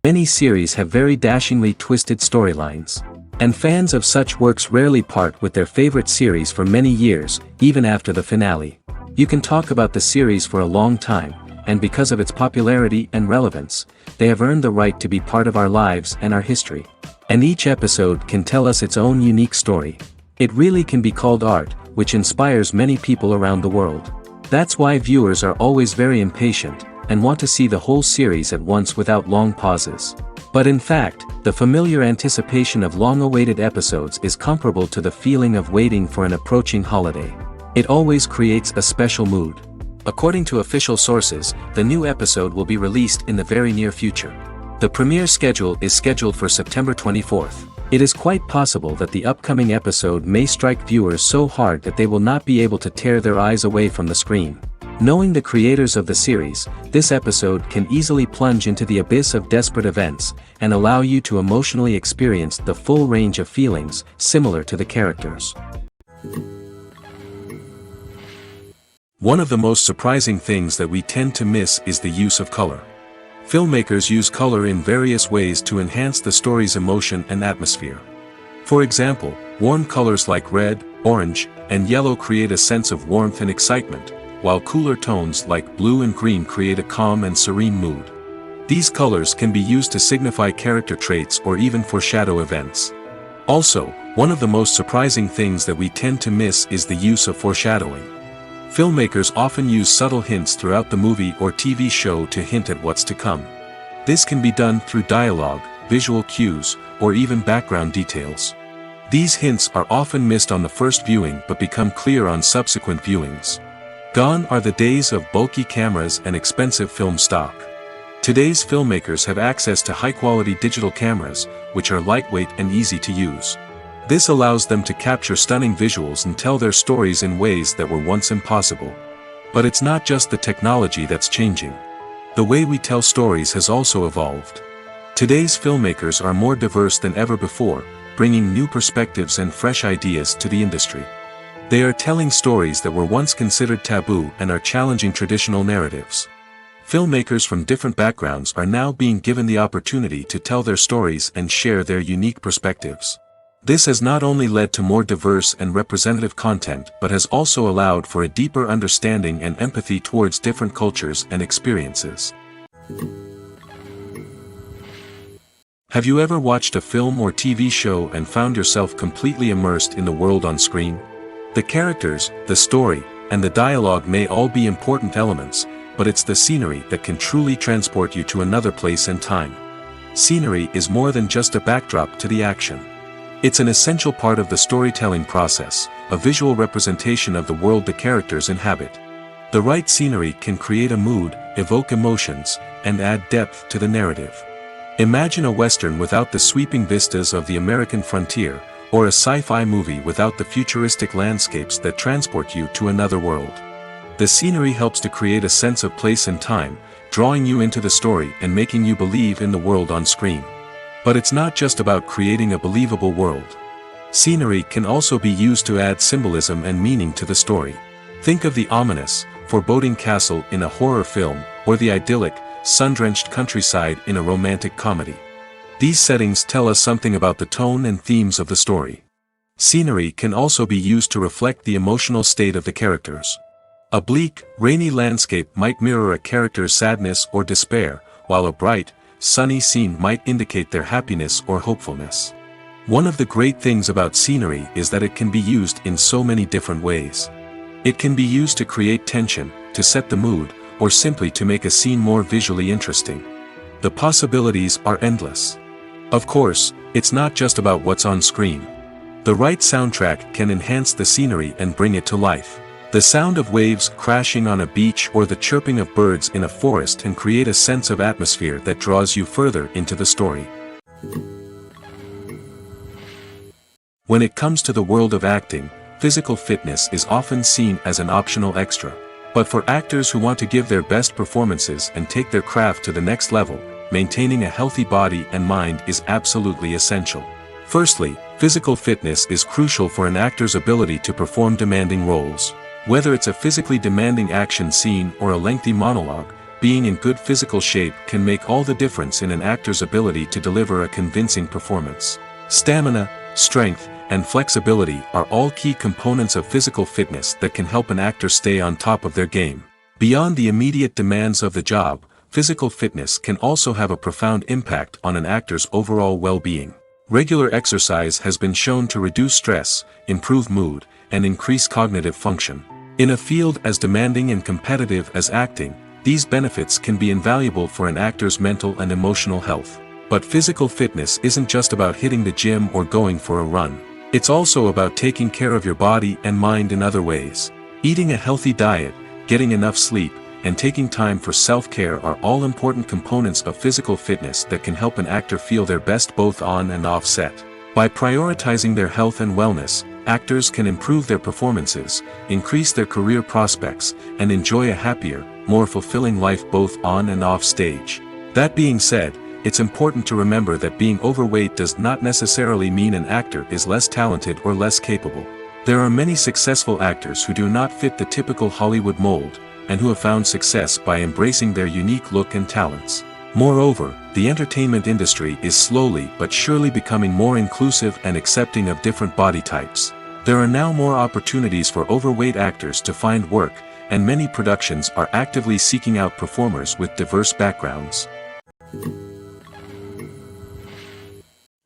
Many series have very dashingly twisted storylines. And fans of such works rarely part with their favorite series for many years, even after the finale. You can talk about the series for a long time, and because of its popularity and relevance, they have earned the right to be part of our lives and our history. And each episode can tell us its own unique story. It really can be called art, which inspires many people around the world. That's why viewers are always very impatient, and want to see the whole series at once without long pauses. But in fact, the familiar anticipation of long-awaited episodes is comparable to the feeling of waiting for an approaching holiday. It always creates a special mood. According to official sources, the new episode will be released in the very near future. The premiere schedule is scheduled for September 24th. It is quite possible that the upcoming episode may strike viewers so hard that they will not be able to tear their eyes away from the screen. Knowing the creators of the series, this episode can easily plunge into the abyss of desperate events, and allow you to emotionally experience the full range of feelings, similar to the characters. One of the most surprising things that we tend to miss is the use of color. Filmmakers use color in various ways to enhance the story's emotion and atmosphere. For example, warm colors like red, orange, and yellow create a sense of warmth and excitement, while cooler tones like blue and green create a calm and serene mood. These colors can be used to signify character traits or even foreshadow events. Also, one of the most surprising things that we tend to miss is the use of foreshadowing. Filmmakers often use subtle hints throughout the movie or TV show to hint at what's to come. This can be done through dialogue, visual cues, or even background details. These hints are often missed on the first viewing but become clear on subsequent viewings. Gone are the days of bulky cameras and expensive film stock. Today's filmmakers have access to high-quality digital cameras, which are lightweight and easy to use. This allows them to capture stunning visuals and tell their stories in ways that were once impossible. But it's not just the technology that's changing. The way we tell stories has also evolved. Today's filmmakers are more diverse than ever before, bringing new perspectives and fresh ideas to the industry. They are telling stories that were once considered taboo and are challenging traditional narratives. Filmmakers from different backgrounds are now being given the opportunity to tell their stories and share their unique perspectives. This has not only led to more diverse and representative content but has also allowed for a deeper understanding and empathy towards different cultures and experiences. Have you ever watched a film or TV show and found yourself completely immersed in the world on screen? The characters, the story, and the dialogue may all be important elements, but it's the scenery that can truly transport you to another place and time. Scenery is more than just a backdrop to the action. It's an essential part of the storytelling process, a visual representation of the world the characters inhabit. The right scenery can create a mood, evoke emotions, and add depth to the narrative. Imagine a Western without the sweeping vistas of the American frontier, or a sci-fi movie without the futuristic landscapes that transport you to another world. The scenery helps to create a sense of place and time, drawing you into the story and making you believe in the world on screen. But it's not just about creating a believable world. Scenery can also be used to add symbolism and meaning to the story. Think of the ominous, foreboding castle in a horror film, or the idyllic, sun-drenched countryside in a romantic comedy. These settings tell us something about the tone and themes of the story. Scenery can also be used to reflect the emotional state of the characters. A bleak, rainy landscape might mirror a character's sadness or despair, while a bright, sunny scene might indicate their happiness or hopefulness. One of the great things about scenery is that it can be used in so many different ways. It can be used to create tension, to set the mood, or simply to make a scene more visually interesting. The possibilities are endless. Of course, it's not just about what's on screen. The right soundtrack can enhance the scenery and bring it to life. The sound of waves crashing on a beach or the chirping of birds in a forest can create a sense of atmosphere that draws you further into the story. When it comes to the world of acting, physical fitness is often seen as an optional extra. But for actors who want to give their best performances and take their craft to the next level, maintaining a healthy body and mind is absolutely essential. Firstly, physical fitness is crucial for an actor's ability to perform demanding roles. Whether it's a physically demanding action scene or a lengthy monologue, being in good physical shape can make all the difference in an actor's ability to deliver a convincing performance. Stamina, strength, and flexibility are all key components of physical fitness that can help an actor stay on top of their game. Beyond the immediate demands of the job, physical fitness can also have a profound impact on an actor's overall well-being. Regular exercise has been shown to reduce stress, improve mood, and increase cognitive function. In a field as demanding and competitive as acting, these benefits can be invaluable for an actor's mental and emotional health. But physical fitness isn't just about hitting the gym or going for a run. It's also about taking care of your body and mind in other ways. Eating a healthy diet, getting enough sleep, and taking time for self-care are all important components of physical fitness that can help an actor feel their best both on and off set. By prioritizing their health and wellness, actors can improve their performances, increase their career prospects, and enjoy a happier, more fulfilling life both on and off stage. That being said, it's important to remember that being overweight does not necessarily mean an actor is less talented or less capable. There are many successful actors who do not fit the typical Hollywood mold, and who have found success by embracing their unique look and talents. Moreover, the entertainment industry is slowly but surely becoming more inclusive and accepting of different body types. There are now more opportunities for overweight actors to find work, and many productions are actively seeking out performers with diverse backgrounds.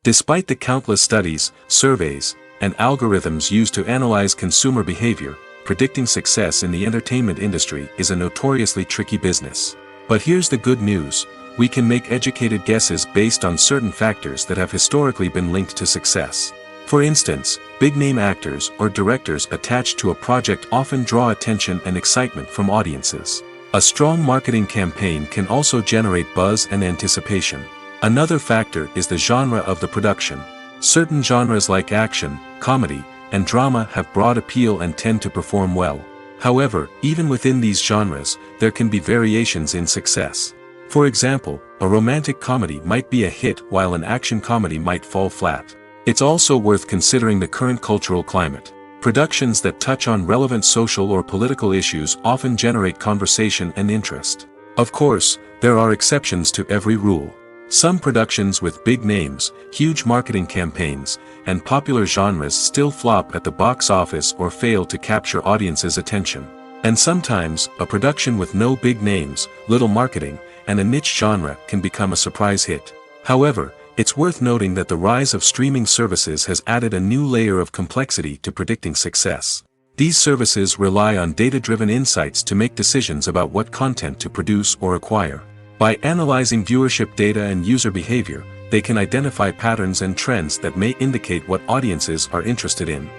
Despite the countless studies, surveys, and algorithms used to analyze consumer behavior, predicting success in the entertainment industry is a notoriously tricky business. But here's the good news: we can make educated guesses based on certain factors that have historically been linked to success. For instance, big-name actors or directors attached to a project often draw attention and excitement from audiences. A strong marketing campaign can also generate buzz and anticipation. Another factor is the genre of the production. Certain genres like action, comedy, and drama have broad appeal and tend to perform well. However, even within these genres, there can be variations in success. For example, a romantic comedy might be a hit while an action comedy might fall flat. It's also worth considering the current cultural climate. Productions that touch on relevant social or political issues often generate conversation and interest. Of course, there are exceptions to every rule. Some productions with big names, huge marketing campaigns, and popular genres still flop at the box office or fail to capture audiences' attention. And sometimes, a production with no big names, little marketing, and a niche genre can become a surprise hit. However, it's worth noting that the rise of streaming services has added a new layer of complexity to predicting success. These services rely on data-driven insights to make decisions about what content to produce or acquire. By analyzing viewership data and user behavior, they can identify patterns and trends that may indicate what audiences are interested in.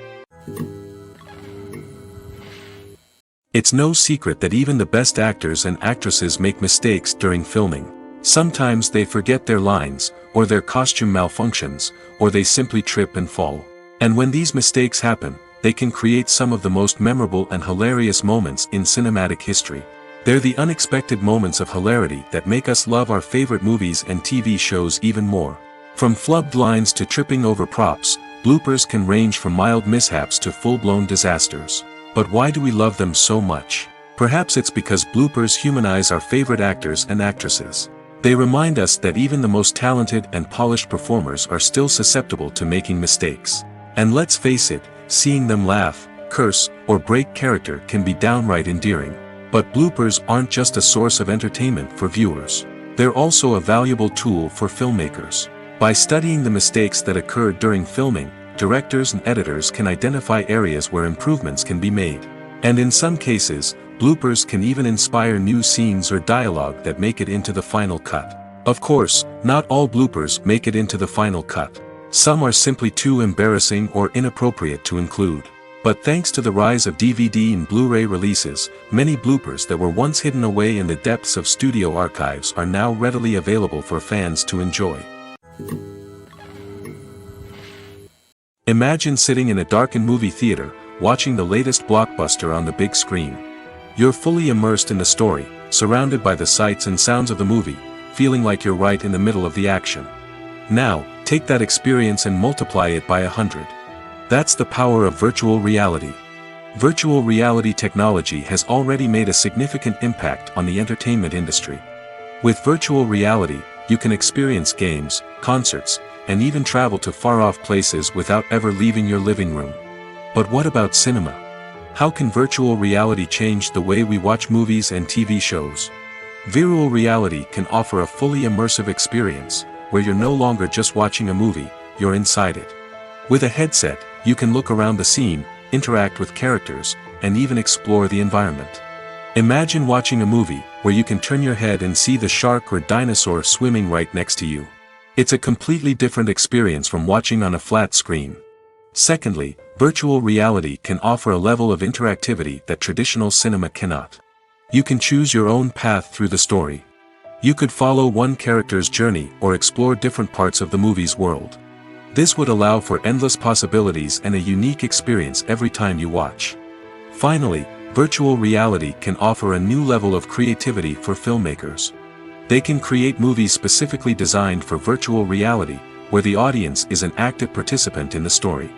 It's no secret that even the best actors and actresses make mistakes during filming. Sometimes they forget their lines, or their costume malfunctions, or they simply trip and fall. And when these mistakes happen, they can create some of the most memorable and hilarious moments in cinematic history. They're the unexpected moments of hilarity that make us love our favorite movies and TV shows even more. From flubbed lines to tripping over props, bloopers can range from mild mishaps to full-blown disasters. But why do we love them so much? Perhaps it's because bloopers humanize our favorite actors and actresses. They remind us that even the most talented and polished performers are still susceptible to making mistakes. And let's face it, seeing them laugh, curse, or break character can be downright endearing. But bloopers aren't just a source of entertainment for viewers. They're also a valuable tool for filmmakers. By studying the mistakes that occurred during filming, directors and editors can identify areas where improvements can be made. And in some cases, bloopers can even inspire new scenes or dialogue that make it into the final cut. Of course, not all bloopers make it into the final cut. Some are simply too embarrassing or inappropriate to include. But thanks to the rise of DVD and Blu-ray releases, many bloopers that were once hidden away in the depths of studio archives are now readily available for fans to enjoy. Imagine sitting in a darkened movie theater, watching the latest blockbuster on the big screen. You're fully immersed in the story, surrounded by the sights and sounds of the movie, feeling like you're right in the middle of the action. Now, take that experience and multiply it by 100. That's the power of virtual reality. Virtual reality technology has already made a significant impact on the entertainment industry. With virtual reality, you can experience games, concerts, and even travel to far-off places without ever leaving your living room. But what about cinema? How can virtual reality change the way we watch movies and TV shows? Virtual reality can offer a fully immersive experience, where you're no longer just watching a movie, you're inside it. With a headset, you can look around the scene, interact with characters, and even explore the environment. Imagine watching a movie, where you can turn your head and see the shark or dinosaur swimming right next to you. It's a completely different experience from watching on a flat screen. Secondly, virtual reality can offer a level of interactivity that traditional cinema cannot. You can choose your own path through the story. You could follow one character's journey or explore different parts of the movie's world. This would allow for endless possibilities and a unique experience every time you watch. Finally, virtual reality can offer a new level of creativity for filmmakers. They can create movies specifically designed for virtual reality, where the audience is an active participant in the story.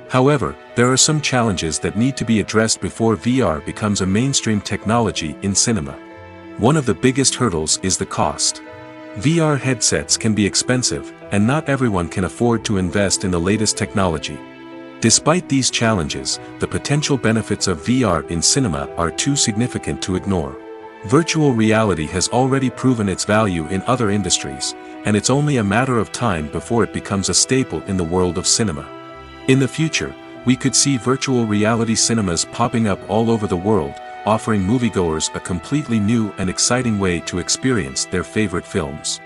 However, there are some challenges that need to be addressed before VR becomes a mainstream technology in cinema. One of the biggest hurdles is the cost. VR headsets can be expensive, and not everyone can afford to invest in the latest technology. Despite these challenges, the potential benefits of VR in cinema are too significant to ignore. Virtual reality has already proven its value in other industries, and it's only a matter of time before it becomes a staple in the world of cinema. In the future, we could see virtual reality cinemas popping up all over the world, offering moviegoers a completely new and exciting way to experience their favorite films.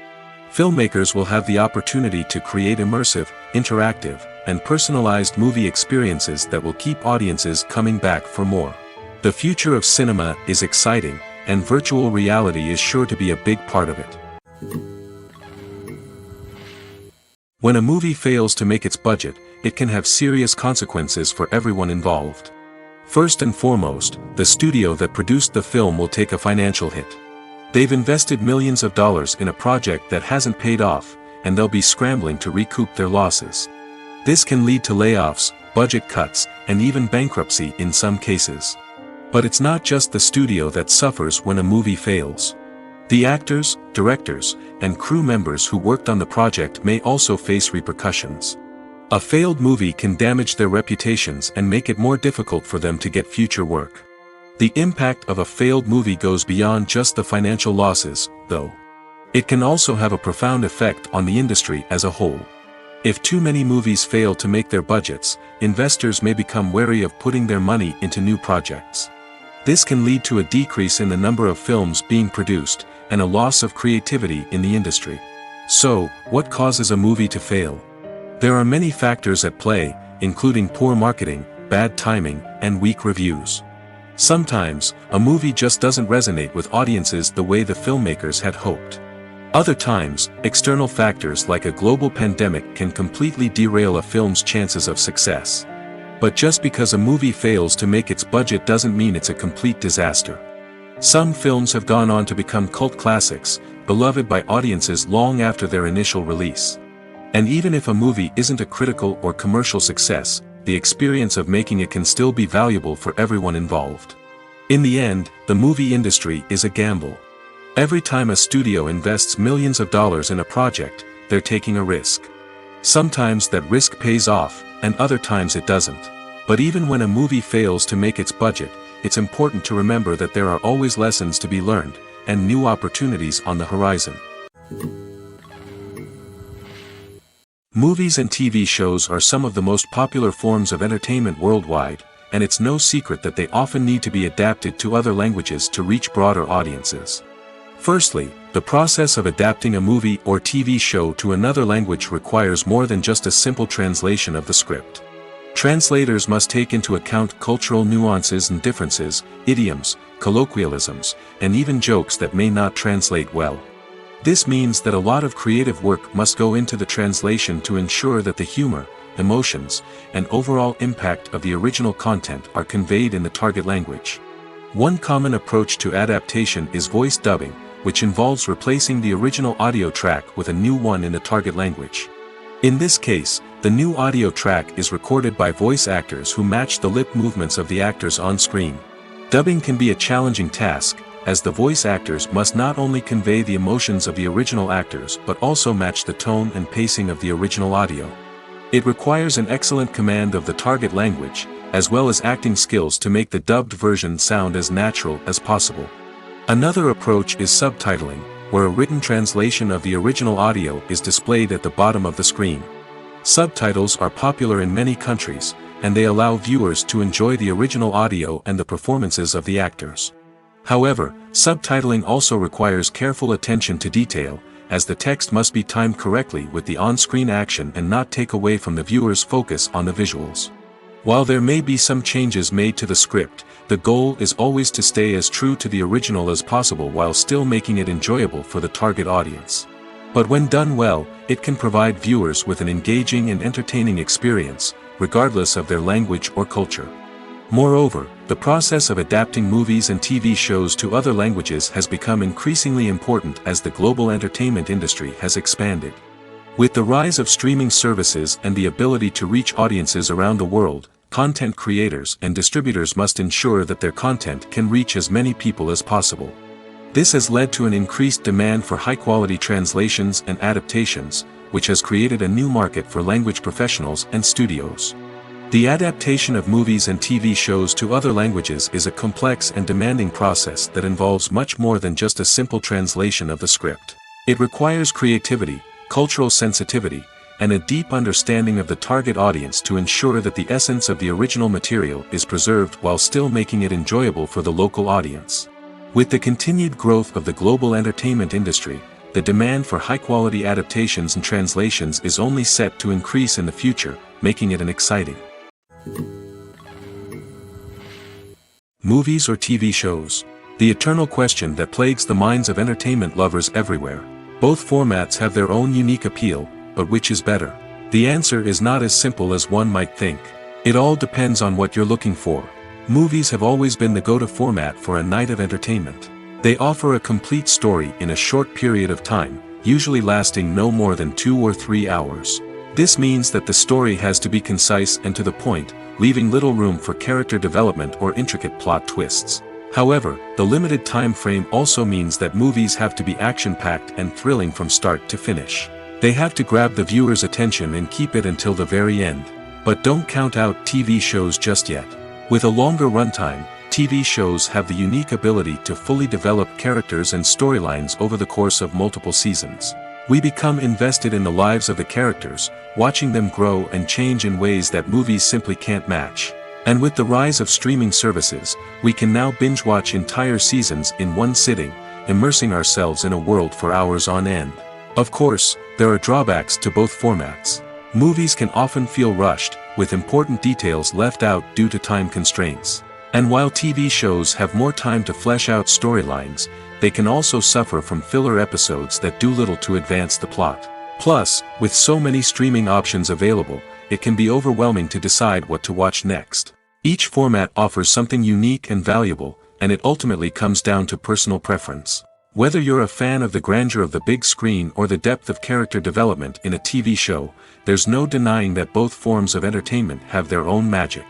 Filmmakers will have the opportunity to create immersive, interactive, and personalized movie experiences that will keep audiences coming back for more. The future of cinema is exciting, and virtual reality is sure to be a big part of it. When a movie fails to make its budget, it can have serious consequences for everyone involved. First and foremost, the studio that produced the film will take a financial hit. They've invested millions of dollars in a project that hasn't paid off, and they'll be scrambling to recoup their losses. This can lead to layoffs, budget cuts, and even bankruptcy in some cases. But it's not just the studio that suffers when a movie fails. The actors, directors, and crew members who worked on the project may also face repercussions. A failed movie can damage their reputations and make it more difficult for them to get future work. The impact of a failed movie goes beyond just the financial losses, though. It can also have a profound effect on the industry as a whole. If too many movies fail to make their budgets, investors may become wary of putting their money into new projects. This can lead to a decrease in the number of films being produced, and a loss of creativity in the industry. So, what causes a movie to fail? There are many factors at play, including poor marketing, bad timing, and weak reviews. Sometimes, a movie just doesn't resonate with audiences the way the filmmakers had hoped. Other times, external factors like a global pandemic can completely derail a film's chances of success. But just because a movie fails to make its budget doesn't mean it's a complete disaster. Some films have gone on to become cult classics, beloved by audiences long after their initial release. And even if a movie isn't a critical or commercial success, the experience of making it can still be valuable for everyone involved. In the end, the movie industry is a gamble. Every time a studio invests millions of dollars in a project, they're taking a risk. Sometimes that risk pays off, and other times it doesn't. But even when a movie fails to make its budget, it's important to remember that there are always lessons to be learned, and new opportunities on the horizon. Movies and TV shows are some of the most popular forms of entertainment worldwide, and it's no secret that they often need to be adapted to other languages to reach broader audiences. Firstly, the process of adapting a movie or TV show to another language requires more than just a simple translation of the script. Translators must take into account cultural nuances and differences, idioms, colloquialisms, and even jokes that may not translate well. This means that a lot of creative work must go into the translation to ensure that the humor, emotions, and overall impact of the original content are conveyed in the target language. One common approach to adaptation is voice dubbing, which involves replacing the original audio track with a new one in the target language. In this case, the new audio track is recorded by voice actors who match the lip movements of the actors on screen. Dubbing can be a challenging task, as the voice actors must not only convey the emotions of the original actors but also match the tone and pacing of the original audio. It requires an excellent command of the target language, as well as acting skills to make the dubbed version sound as natural as possible. Another approach is subtitling, where a written translation of the original audio is displayed at the bottom of the screen. Subtitles are popular in many countries, and they allow viewers to enjoy the original audio and the performances of the actors. However, subtitling also requires careful attention to detail, as the text must be timed correctly with the on-screen action and not take away from the viewer's focus on the visuals. While there may be some changes made to the script, the goal is always to stay as true to the original as possible while still making it enjoyable for the target audience. But when done well, it can provide viewers with an engaging and entertaining experience, regardless of their language or culture. Moreover, the process of adapting movies and TV shows to other languages has become increasingly important as the global entertainment industry has expanded. With the rise of streaming services and the ability to reach audiences around the world, content creators and distributors must ensure that their content can reach as many people as possible. This has led to an increased demand for high-quality translations and adaptations, which has created a new market for language professionals and studios. The adaptation of movies and TV shows to other languages is a complex and demanding process that involves much more than just a simple translation of the script. It requires creativity, cultural sensitivity, and a deep understanding of the target audience to ensure that the essence of the original material is preserved while still making it enjoyable for the local audience. With the continued growth of the global entertainment industry, the demand for high-quality adaptations and translations is only set to increase in the future, making it an exciting movies or TV shows. The eternal question that plagues the minds of entertainment lovers everywhere. Both formats have their own unique appeal, but which is better? The answer is not as simple as one might think. It all depends on what you're looking for. Movies have always been the go-to format for a night of entertainment. They offer a complete story in a short period of time, usually lasting no more than 2 or 3 hours. This means that the story has to be concise and to the point, leaving little room for character development or intricate plot twists. However, the limited time frame also means that movies have to be action-packed and thrilling from start to finish. They have to grab the viewer's attention and keep it until the very end. But don't count out TV shows just yet. With a longer runtime, TV shows have the unique ability to fully develop characters and storylines over the course of multiple seasons. We become invested in the lives of the characters, watching them grow and change in ways that movies simply can't match. And with the rise of streaming services, we can now binge-watch entire seasons in one sitting, immersing ourselves in a world for hours on end. Of course, there are drawbacks to both formats. Movies can often feel rushed, with important details left out due to time constraints. And while TV shows have more time to flesh out storylines, they can also suffer from filler episodes that do little to advance the plot. Plus, with so many streaming options available, it can be overwhelming to decide what to watch next. Each format offers something unique and valuable, and it ultimately comes down to personal preference. Whether you're a fan of the grandeur of the big screen or the depth of character development in a TV show, there's no denying that both forms of entertainment have their own magic.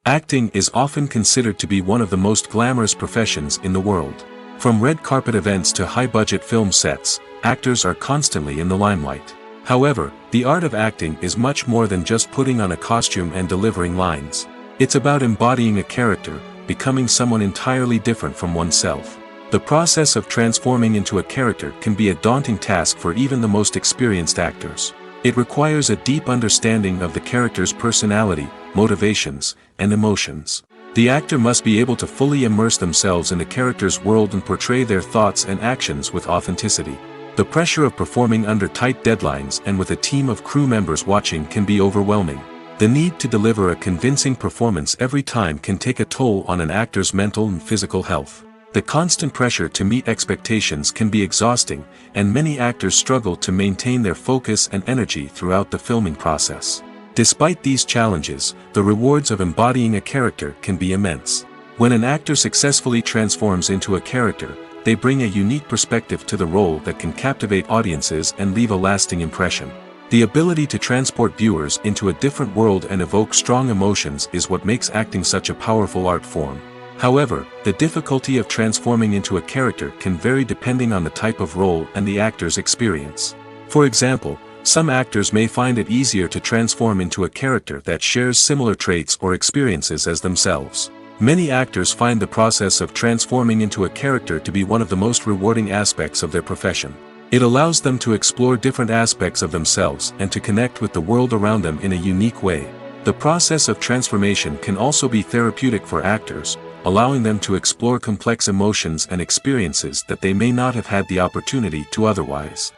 Acting is often considered to be one of the most glamorous professions in the world. From red carpet events to high-budget film sets, actors are constantly in the limelight. However, the art of acting is much more than just putting on a costume and delivering lines. It's about embodying a character, becoming someone entirely different from oneself. The process of transforming into a character can be a daunting task for even the most experienced actors. It requires a deep understanding of the character's personality, motivations, and emotions. The actor must be able to fully immerse themselves in the character's world and portray their thoughts and actions with authenticity. The pressure of performing under tight deadlines and with a team of crew members watching can be overwhelming. The need to deliver a convincing performance every time can take a toll on an actor's mental and physical health. The constant pressure to meet expectations can be exhausting, and many actors struggle to maintain their focus and energy throughout the filming process. Despite these challenges, the rewards of embodying a character can be immense. When an actor successfully transforms into a character, they bring a unique perspective to the role that can captivate audiences and leave a lasting impression. The ability to transport viewers into a different world and evoke strong emotions is what makes acting such a powerful art form. However, the difficulty of transforming into a character can vary depending on the type of role and the actor's experience. For example, some actors may find it easier to transform into a character that shares similar traits or experiences as themselves. Many actors find the process of transforming into a character to be one of the most rewarding aspects of their profession. It allows them to explore different aspects of themselves and to connect with the world around them in a unique way. The process of transformation can also be therapeutic for actors, allowing them to explore complex emotions and experiences that they may not have had the opportunity to otherwise.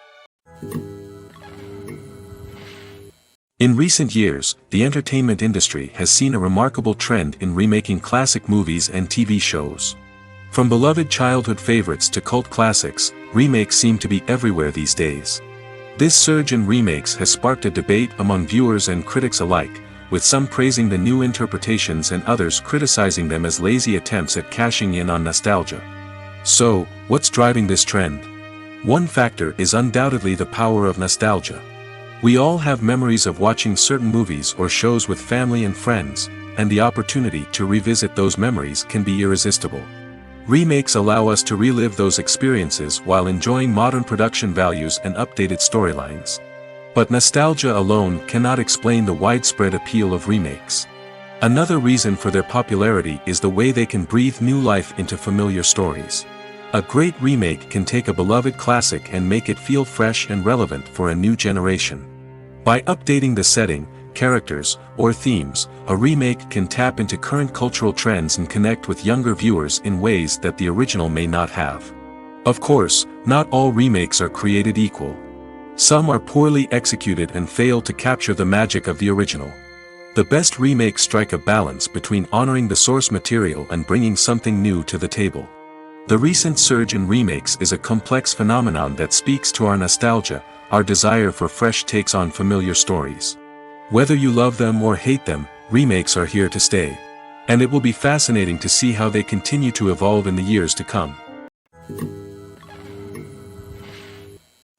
In recent years, the entertainment industry has seen a remarkable trend in remaking classic movies and TV shows. From beloved childhood favorites to cult classics, remakes seem to be everywhere these days. This surge in remakes has sparked a debate among viewers and critics alike, with some praising the new interpretations and others criticizing them as lazy attempts at cashing in on nostalgia. So, what's driving this trend? One factor is undoubtedly the power of nostalgia. We all have memories of watching certain movies or shows with family and friends, and the opportunity to revisit those memories can be irresistible. Remakes allow us to relive those experiences while enjoying modern production values and updated storylines. But nostalgia alone cannot explain the widespread appeal of remakes. Another reason for their popularity is the way they can breathe new life into familiar stories. A great remake can take a beloved classic and make it feel fresh and relevant for a new generation. By updating the setting, characters, or themes, a remake can tap into current cultural trends and connect with younger viewers in ways that the original may not have. Of course, not all remakes are created equal. Some are poorly executed and fail to capture the magic of the original. The best remakes strike a balance between honoring the source material and bringing something new to the table. The recent surge in remakes is a complex phenomenon that speaks to our nostalgia, our desire for fresh takes on familiar stories. Whether you love them or hate them, remakes are here to stay. And it will be fascinating to see how they continue to evolve in the years to come.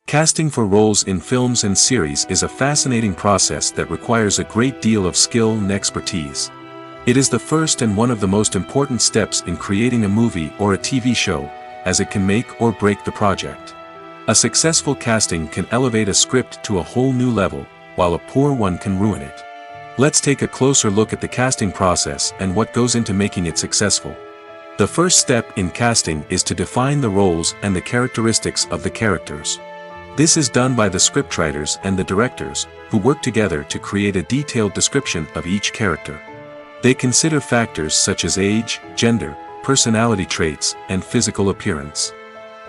Casting for roles in films and series is a fascinating process that requires a great deal of skill and expertise. It is the first and one of the most important steps in creating a movie or a TV show, as it can make or break the project. A successful casting can elevate a script to a whole new level, while a poor one can ruin it. Let's take a closer look at the casting process and what goes into making it successful. The first step in casting is to define the roles and the characteristics of the characters. This is done by the scriptwriters and the directors, who work together to create a detailed description of each character. They consider factors such as age, gender, personality traits, and physical appearance.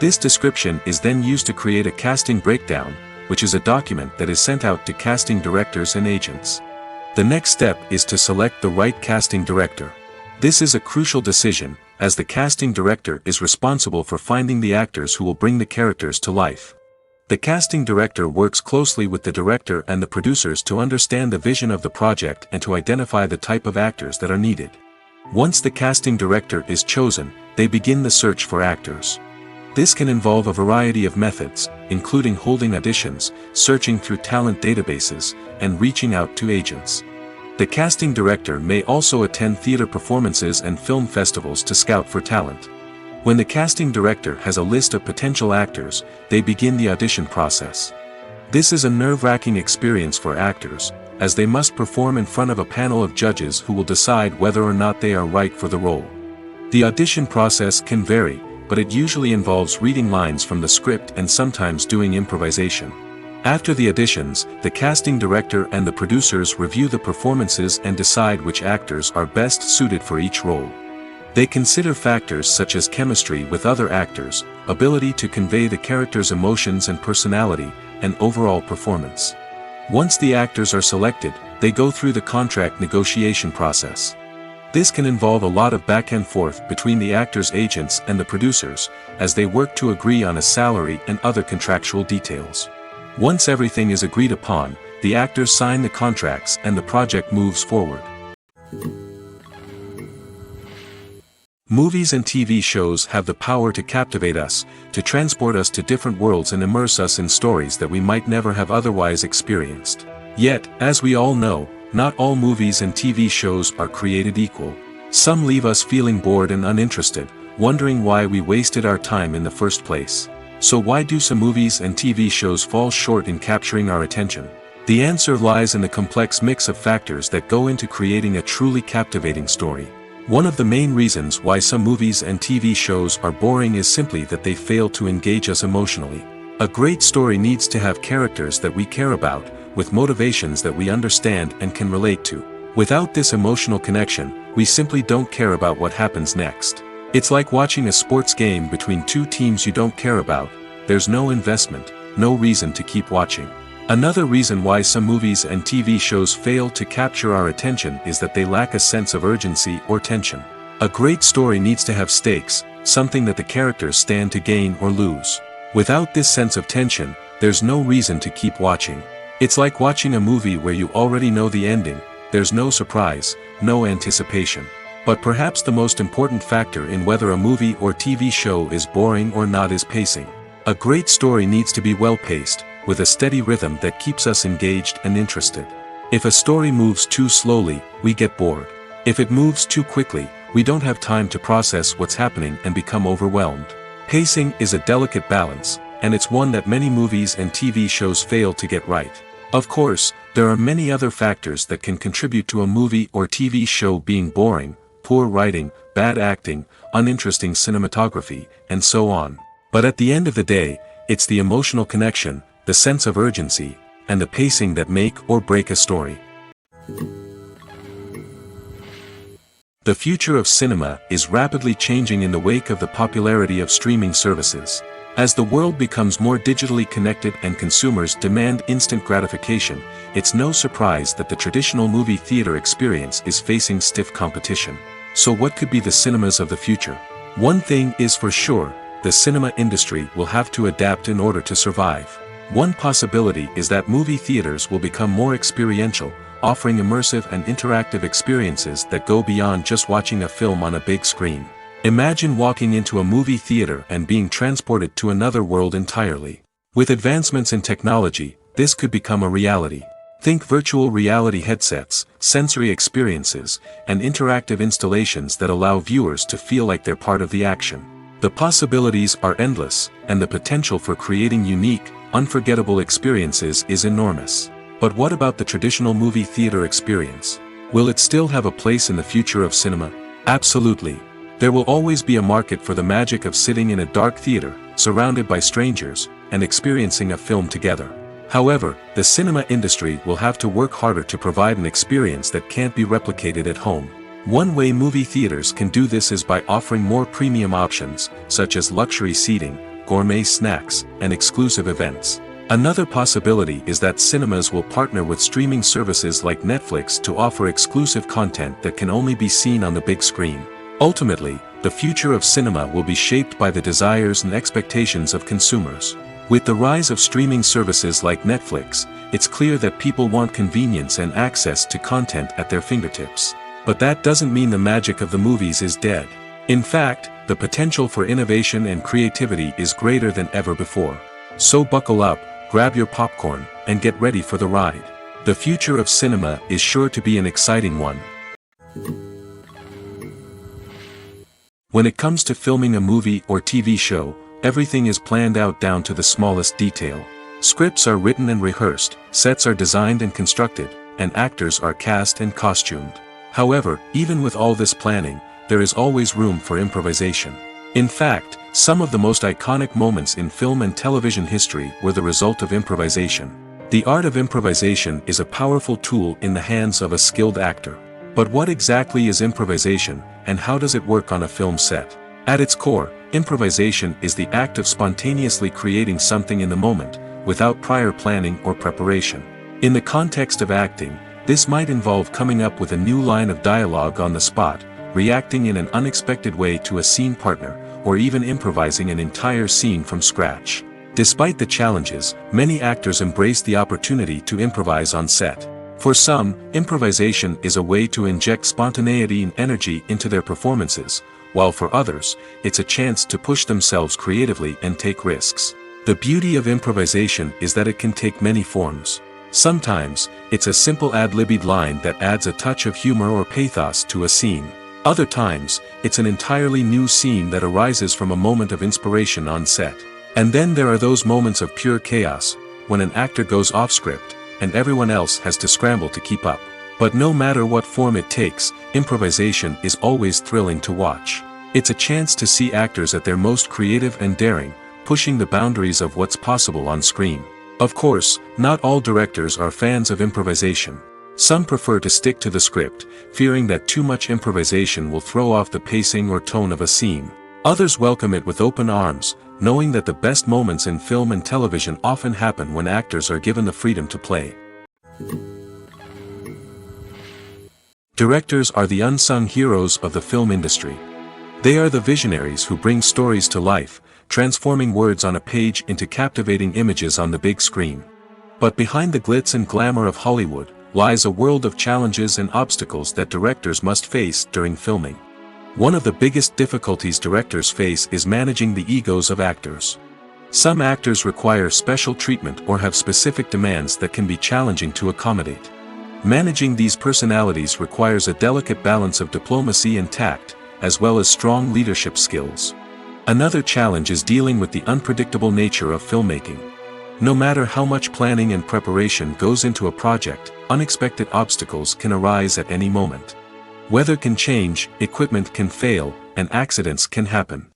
This description is then used to create a casting breakdown, which is a document that is sent out to casting directors and agents. The next step is to select the right casting director. This is a crucial decision, as the casting director is responsible for finding the actors who will bring the characters to life. The casting director works closely with the director and the producers to understand the vision of the project and to identify the type of actors that are needed. Once the casting director is chosen, they begin the search for actors. This can involve a variety of methods, including holding auditions, searching through talent databases, and reaching out to agents. The casting director may also attend theater performances and film festivals to scout for talent. When the casting director has a list of potential actors, they begin the audition process. This is a nerve-wracking experience for actors, as they must perform in front of a panel of judges who will decide whether or not they are right for the role. The audition process can vary, but it usually involves reading lines from the script and sometimes doing improvisation. After the auditions, the casting director and the producers review the performances and decide which actors are best suited for each role. They consider factors such as chemistry with other actors, ability to convey the character's emotions and personality, and overall performance. Once the actors are selected, they go through the contract negotiation process. This can involve a lot of back and forth between the actors' agents and the producers, as they work to agree on a salary and other contractual details. Once everything is agreed upon, the actors sign the contracts and the project moves forward. Movies and TV shows have the power to captivate us, to transport us to different worlds and immerse us in stories that we might never have otherwise experienced. Yet, as we all know, not all movies and TV shows are created equal. Some leave us feeling bored and uninterested, wondering why we wasted our time in the first place. So why do some movies and TV shows fall short in capturing our attention? The answer lies in the complex mix of factors that go into creating a truly captivating story. One of the main reasons why some movies and TV shows are boring is simply that they fail to engage us emotionally. A great story needs to have characters that we care about, with motivations that we understand and can relate to. Without this emotional connection, we simply don't care about what happens next. It's like watching a sports game between two teams you don't care about. There's no investment, no reason to keep watching. Another reason why some movies and TV shows fail to capture our attention is that they lack a sense of urgency or tension. A great story needs to have stakes, something that the characters stand to gain or lose. Without this sense of tension, there's no reason to keep watching. It's like watching a movie where you already know the ending. There's no surprise, no anticipation. But perhaps the most important factor in whether a movie or TV show is boring or not is pacing. A great story needs to be well-paced, with a steady rhythm that keeps us engaged and interested. If a story moves too slowly, we get bored. If it moves too quickly, we don't have time to process what's happening and become overwhelmed. Pacing is a delicate balance, and it's one that many movies and TV shows fail to get right. Of course, there are many other factors that can contribute to a movie or TV show being boring: poor writing, bad acting, uninteresting cinematography, and so on. But at the end of the day, it's the emotional connection, the sense of urgency, and the pacing that make or break a story. The future of cinema is rapidly changing in the wake of the popularity of streaming services. As the world becomes more digitally connected and consumers demand instant gratification, it's no surprise that the traditional movie theater experience is facing stiff competition. So what could be the cinemas of the future? One thing is for sure, the cinema industry will have to adapt in order to survive. One possibility is that movie theaters will become more experiential, offering immersive and interactive experiences that go beyond just watching a film on a big screen. Imagine walking into a movie theater and being transported to another world entirely. With advancements in technology, this could become a reality. Think virtual reality headsets, sensory experiences, and interactive installations that allow viewers to feel like they're part of the action. The possibilities are endless, and the potential for creating unique, unforgettable experiences is enormous. But what about the traditional movie theater experience? Will it still have a place in the future of cinema? Absolutely. There will always be a market for the magic of sitting in a dark theater, surrounded by strangers, and experiencing a film together. However, the cinema industry will have to work harder to provide an experience that can't be replicated at home. One way movie theaters can do this is by offering more premium options, such as luxury seating, gourmet snacks, and exclusive events. Another possibility is that cinemas will partner with streaming services like Netflix to offer exclusive content that can only be seen on the big screen. Ultimately, the future of cinema will be shaped by the desires and expectations of consumers. With the rise of streaming services like Netflix, it's clear that people want convenience and access to content at their fingertips. But that doesn't mean the magic of the movies is dead. In fact, the potential for innovation and creativity is greater than ever before. So buckle up, grab your popcorn, and get ready for the ride. The future of cinema is sure to be an exciting one. When it comes to filming a movie or TV show, everything is planned out down to the smallest detail. Scripts are written and rehearsed, sets are designed and constructed, and actors are cast and costumed. However, even with all this planning, there is always room for improvisation. In fact, some of the most iconic moments in film and television history were the result of improvisation. The art of improvisation is a powerful tool in the hands of a skilled actor. But what exactly is improvisation, and how does it work on a film set? At its core, improvisation is the act of spontaneously creating something in the moment, without prior planning or preparation. In the context of acting, this might involve coming up with a new line of dialogue on the spot, reacting in an unexpected way to a scene partner, or even improvising an entire scene from scratch. Despite the challenges, many actors embrace the opportunity to improvise on set. For some, improvisation is a way to inject spontaneity and energy into their performances, while for others, it's a chance to push themselves creatively and take risks. The beauty of improvisation is that it can take many forms. Sometimes, it's a simple ad-libbed line that adds a touch of humor or pathos to a scene. Other times, it's an entirely new scene that arises from a moment of inspiration on set. And then there are those moments of pure chaos, when an actor goes off script, and everyone else has to scramble to keep up. But no matter what form it takes, improvisation is always thrilling to watch. It's a chance to see actors at their most creative and daring, pushing the boundaries of what's possible on screen. Of course, not all directors are fans of improvisation. Some prefer to stick to the script, fearing that too much improvisation will throw off the pacing or tone of a scene. Others welcome it with open arms, knowing that the best moments in film and television often happen when actors are given the freedom to play. Directors are the unsung heroes of the film industry. They are the visionaries who bring stories to life, transforming words on a page into captivating images on the big screen. But behind the glitz and glamour of Hollywood, lies a world of challenges and obstacles that directors must face during filming. One of the biggest difficulties directors face is managing the egos of actors. Some actors require special treatment or have specific demands that can be challenging to accommodate. Managing these personalities requires a delicate balance of diplomacy and tact, as well as strong leadership skills. Another challenge is dealing with the unpredictable nature of filmmaking. No matter how much planning and preparation goes into a project, unexpected obstacles can arise at any moment. Weather can change, equipment can fail, and accidents can happen.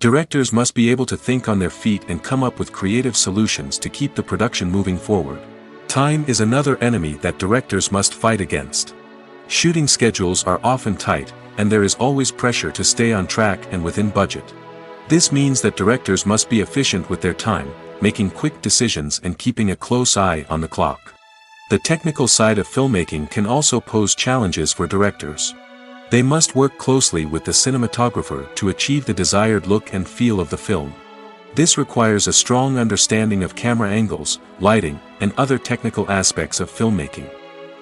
Directors must be able to think on their feet and come up with creative solutions to keep the production moving forward. Time is another enemy that directors must fight against. Shooting schedules are often tight, and there is always pressure to stay on track and within budget. This means that directors must be efficient with their time, making quick decisions and keeping a close eye on the clock. The technical side of filmmaking can also pose challenges for directors. They must work closely with the cinematographer to achieve the desired look and feel of the film. This requires a strong understanding of camera angles, lighting, and other technical aspects of filmmaking.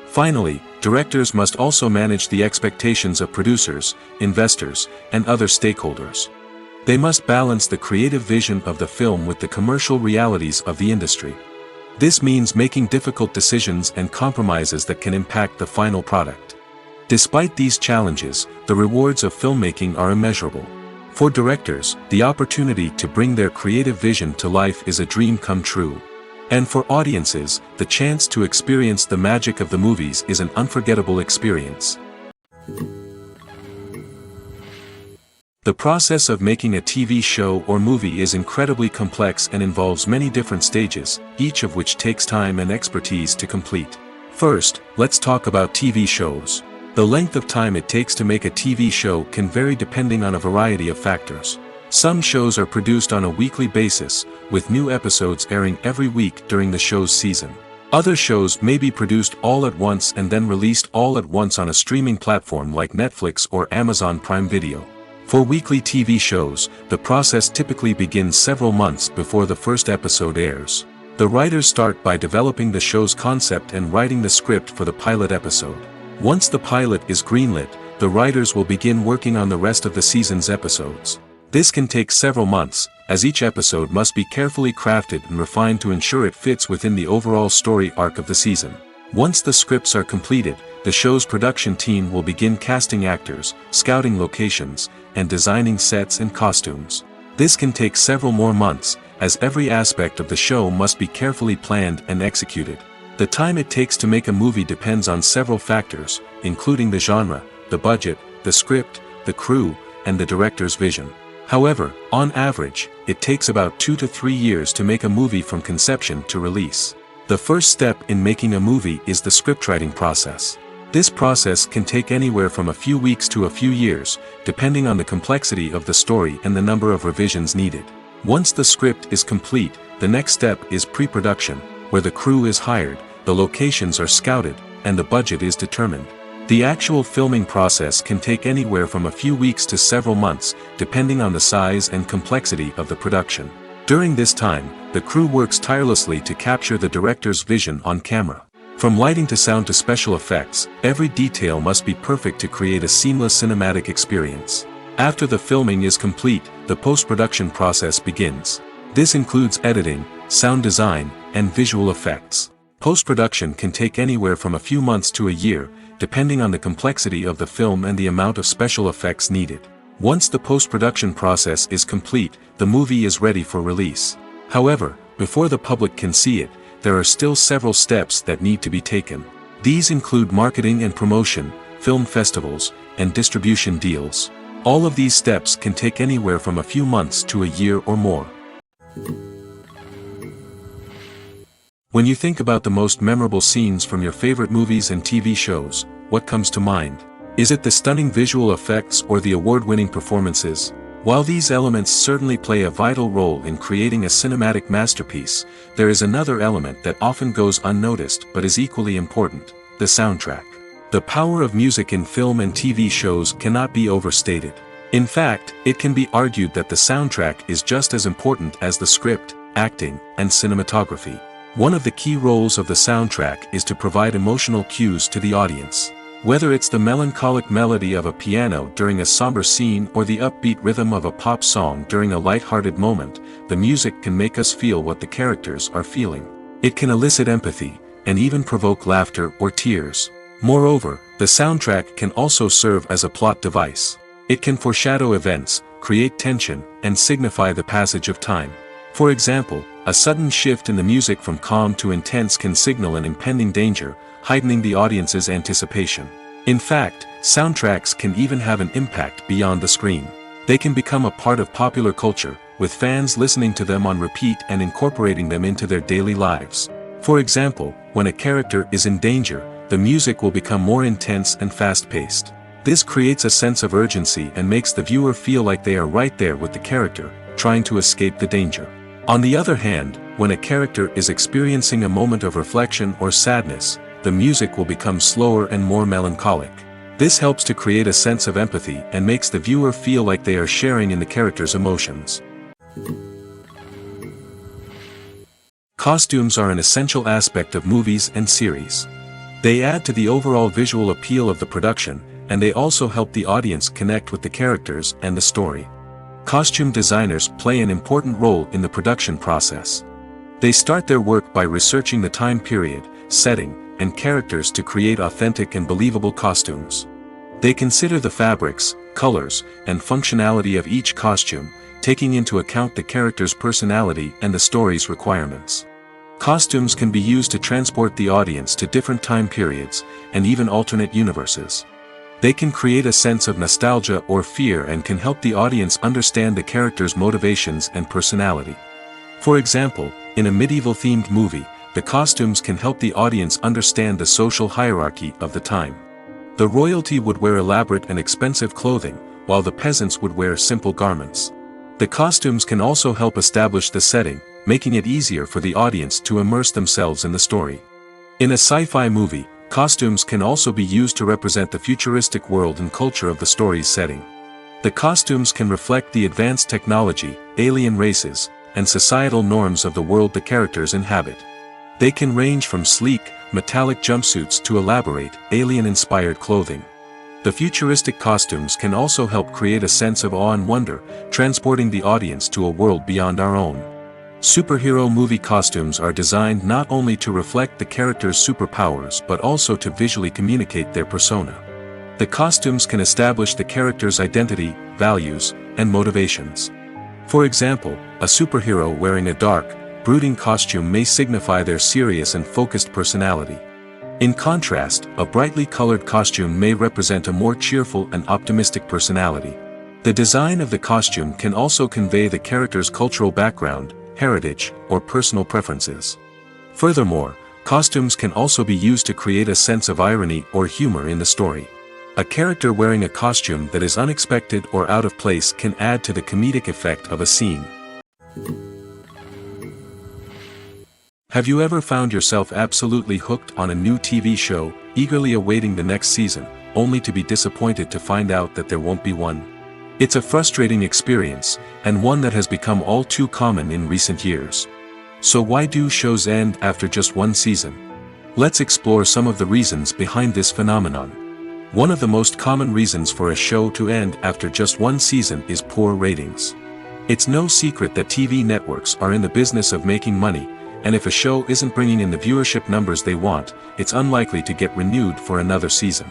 Finally, directors must also manage the expectations of producers, investors, and other stakeholders. They must balance the creative vision of the film with the commercial realities of the industry. This means making difficult decisions and compromises that can impact the final product. Despite these challenges, the rewards of filmmaking are immeasurable. For directors, the opportunity to bring their creative vision to life is a dream come true. And for audiences, the chance to experience the magic of the movies is an unforgettable experience. The process of making a TV show or movie is incredibly complex and involves many different stages, each of which takes time and expertise to complete. First, let's talk about TV shows. The length of time it takes to make a TV show can vary depending on a variety of factors. Some shows are produced on a weekly basis, with new episodes airing every week during the show's season. Other shows may be produced all at once and then released all at once on a streaming platform like Netflix or Amazon Prime Video. For weekly TV shows, the process typically begins several months before the first episode airs. The writers start by developing the show's concept and writing the script for the pilot episode. Once the pilot is greenlit, the writers will begin working on the rest of the season's episodes. This can take several months, as each episode must be carefully crafted and refined to ensure it fits within the overall story arc of the season. Once the scripts are completed, the show's production team will begin casting actors, scouting locations, and designing sets and costumes. This can take several more months, as every aspect of the show must be carefully planned and executed. The time it takes to make a movie depends on several factors, including the genre, the budget, the script, the crew, and the director's vision. However, on average, it takes about 2 to 3 years to make a movie from conception to release. The first step in making a movie is the scriptwriting process. This process can take anywhere from a few weeks to a few years, depending on the complexity of the story and the number of revisions needed. Once the script is complete, the next step is pre-production, where the crew is hired, the locations are scouted, and the budget is determined. The actual filming process can take anywhere from a few weeks to several months, depending on the size and complexity of the production. During this time, the crew works tirelessly to capture the director's vision on camera. From lighting to sound to special effects, every detail must be perfect to create a seamless cinematic experience. After the filming is complete, the post-production process begins. This includes editing, sound design, and visual effects. Post-production can take anywhere from a few months to a year, depending on the complexity of the film and the amount of special effects needed. Once the post-production process is complete, the movie is ready for release. However, before the public can see it, there are still several steps that need to be taken. These include marketing and promotion, film festivals, and distribution deals. All of these steps can take anywhere from a few months to a year or more. When you think about the most memorable scenes from your favorite movies and TV shows, what comes to mind? Is it the stunning visual effects or the award-winning performances? While these elements certainly play a vital role in creating a cinematic masterpiece, there is another element that often goes unnoticed but is equally important: the soundtrack. The power of music in film and TV shows cannot be overstated. In fact, it can be argued that the soundtrack is just as important as the script, acting, and cinematography. One of the key roles of the soundtrack is to provide emotional cues to the audience. Whether it's the melancholic melody of a piano during a somber scene or the upbeat rhythm of a pop song during a light-hearted moment, the music can make us feel what the characters are feeling. It can elicit empathy, and even provoke laughter or tears. Moreover, the soundtrack can also serve as a plot device. It can foreshadow events, create tension, and signify the passage of time. For example, a sudden shift in the music from calm to intense can signal an impending danger, heightening the audience's anticipation. In fact, soundtracks can even have an impact beyond the screen. They can become a part of popular culture, with fans listening to them on repeat and incorporating them into their daily lives. For example, when a character is in danger, the music will become more intense and fast-paced. This creates a sense of urgency and makes the viewer feel like they are right there with the character, trying to escape the danger. On the other hand, when a character is experiencing a moment of reflection or sadness, the music will become slower and more melancholic. This helps to create a sense of empathy and makes the viewer feel like they are sharing in the character's emotions. Costumes are an essential aspect of movies and series. They add to the overall visual appeal of the production, and they also help the audience connect with the characters and the story. Costume designers play an important role in the production process. They start their work by researching the time period, setting, and characters to create authentic and believable costumes. They consider the fabrics, colors, and functionality of each costume, taking into account the character's personality and the story's requirements. Costumes can be used to transport the audience to different time periods, and even alternate universes. They can create a sense of nostalgia or fear and can help the audience understand the character's motivations and personality. For example, in a medieval-themed movie, the costumes can help the audience understand the social hierarchy of the time. The royalty would wear elaborate and expensive clothing, while the peasants would wear simple garments. The costumes can also help establish the setting, making it easier for the audience to immerse themselves in the story. In a sci-fi movie, costumes can also be used to represent the futuristic world and culture of the story's setting. The costumes can reflect the advanced technology, alien races, and societal norms of the world the characters inhabit. They can range from sleek, metallic jumpsuits to elaborate, alien-inspired clothing. The futuristic costumes can also help create a sense of awe and wonder, transporting the audience to a world beyond our own. Superhero movie costumes are designed not only to reflect the character's superpowers but also to visually communicate their persona. The costumes can establish the character's identity, values, and motivations. For example, a superhero wearing a dark, brooding costume may signify their serious and focused personality. In contrast, a brightly colored costume may represent a more cheerful and optimistic personality. The design of the costume can also convey the character's cultural background, heritage, or personal preferences. Furthermore, costumes can also be used to create a sense of irony or humor in the story. A character wearing a costume that is unexpected or out of place can add to the comedic effect of a scene. Have you ever found yourself absolutely hooked on a new TV show, eagerly awaiting the next season, only to be disappointed to find out that there won't be one? It's a frustrating experience, and one that has become all too common in recent years. So why do shows end after just one season? Let's explore some of the reasons behind this phenomenon. One of the most common reasons for a show to end after just one season is poor ratings. It's no secret that TV networks are in the business of making money, and if a show isn't bringing in the viewership numbers they want, it's unlikely to get renewed for another season.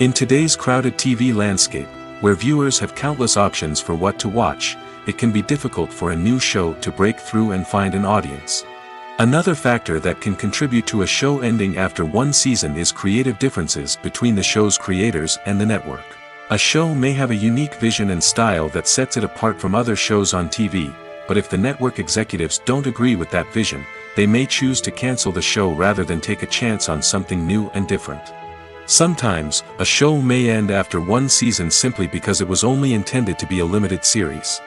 In today's crowded TV landscape, where viewers have countless options for what to watch, it can be difficult for a new show to break through and find an audience. Another factor that can contribute to a show ending after one season is creative differences between the show's creators and the network. A show may have a unique vision and style that sets it apart from other shows on TV, but if the network executives don't agree with that vision, they may choose to cancel the show rather than take a chance on something new and different. Sometimes, a show may end after one season simply because it was only intended to be a limited series.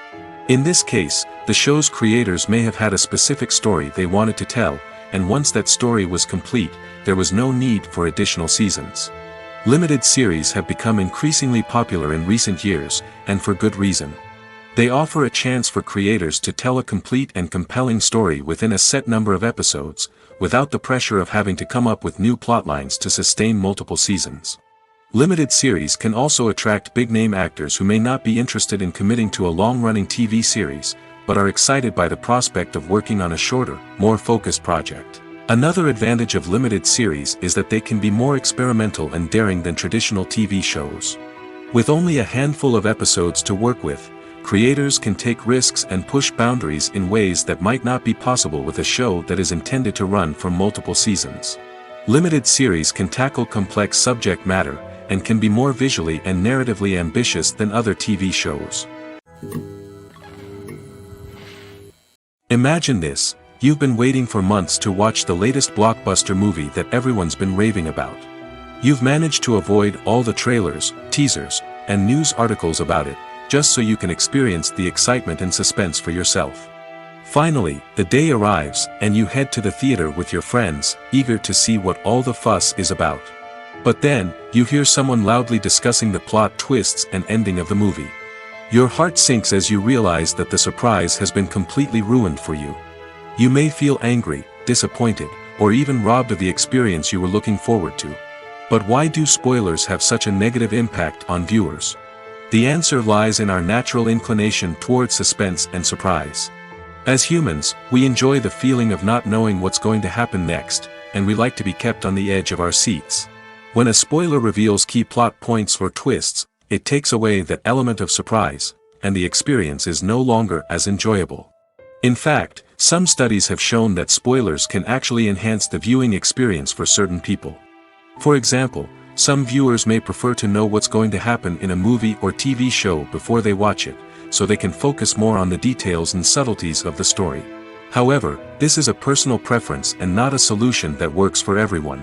In this case, the show's creators may have had a specific story they wanted to tell, and once that story was complete, there was no need for additional seasons. Limited series have become increasingly popular in recent years, and for good reason. They offer a chance for creators to tell a complete and compelling story within a set number of episodes, without the pressure of having to come up with new plotlines to sustain multiple seasons. Limited series can also attract big-name actors who may not be interested in committing to a long-running TV series, but are excited by the prospect of working on a shorter, more focused project. Another advantage of limited series is that they can be more experimental and daring than traditional TV shows. With only a handful of episodes to work with, creators can take risks and push boundaries in ways that might not be possible with a show that is intended to run for multiple seasons. Limited series can tackle complex subject matter, and can be more visually and narratively ambitious than other TV shows. Imagine this: you've been waiting for months to watch the latest blockbuster movie that everyone's been raving about. You've managed to avoid all the trailers, teasers, and news articles about it, just so you can experience the excitement and suspense for yourself. Finally, the day arrives, and you head to the theater with your friends, eager to see what all the fuss is about. But then, you hear someone loudly discussing the plot twists and ending of the movie. Your heart sinks as you realize that the surprise has been completely ruined for you. You may feel angry, disappointed, or even robbed of the experience you were looking forward to. But why do spoilers have such a negative impact on viewers? The answer lies in our natural inclination toward suspense and surprise. As humans, we enjoy the feeling of not knowing what's going to happen next, and we like to be kept on the edge of our seats. When a spoiler reveals key plot points or twists, it takes away that element of surprise, and the experience is no longer as enjoyable. In fact, some studies have shown that spoilers can actually enhance the viewing experience for certain people. For example, some viewers may prefer to know what's going to happen in a movie or TV show before they watch it, so they can focus more on the details and subtleties of the story. However, this is a personal preference and not a solution that works for everyone.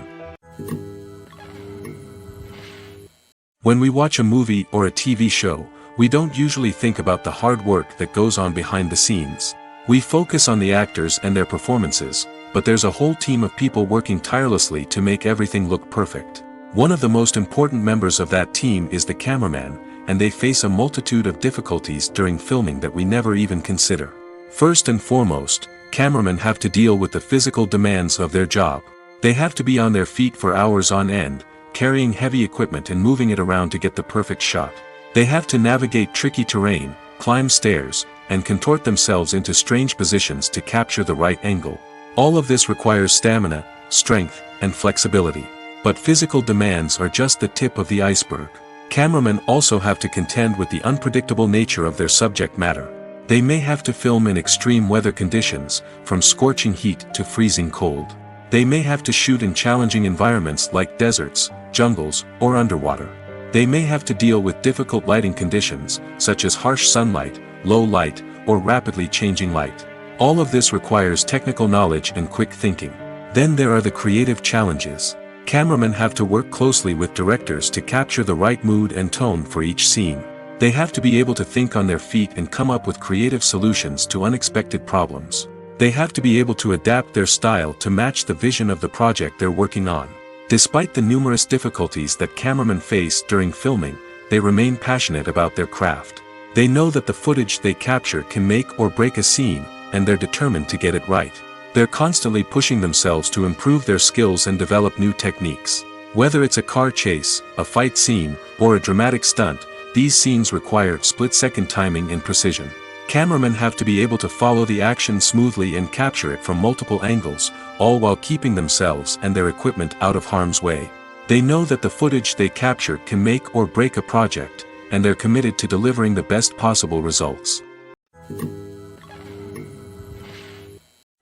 When we watch a movie or a TV show, we don't usually think about the hard work that goes on behind the scenes. We focus on the actors and their performances, but there's a whole team of people working tirelessly to make everything look perfect. One of the most important members of that team is the cameraman, and they face a multitude of difficulties during filming that we never even consider. First and foremost, cameramen have to deal with the physical demands of their job. They have to be on their feet for hours on end, carrying heavy equipment and moving it around to get the perfect shot. They have to navigate tricky terrain, climb stairs, and contort themselves into strange positions to capture the right angle. All of this requires stamina, strength, and flexibility. But physical demands are just the tip of the iceberg. Cameramen also have to contend with the unpredictable nature of their subject matter. They may have to film in extreme weather conditions, from scorching heat to freezing cold. They may have to shoot in challenging environments like deserts, jungles, or underwater. They may have to deal with difficult lighting conditions, such as harsh sunlight, low light, or rapidly changing light. All of this requires technical knowledge and quick thinking. Then there are the creative challenges. Cameramen have to work closely with directors to capture the right mood and tone for each scene. They have to be able to think on their feet and come up with creative solutions to unexpected problems. They have to be able to adapt their style to match the vision of the project they're working on. Despite the numerous difficulties that cameramen face during filming, they remain passionate about their craft. They know that the footage they capture can make or break a scene, and they're determined to get it right. They're constantly pushing themselves to improve their skills and develop new techniques. Whether it's a car chase, a fight scene, or a dramatic stunt, these scenes require split-second timing and precision. Cameramen have to be able to follow the action smoothly and capture it from multiple angles, all while keeping themselves and their equipment out of harm's way. They know that the footage they capture can make or break a project, and they're committed to delivering the best possible results.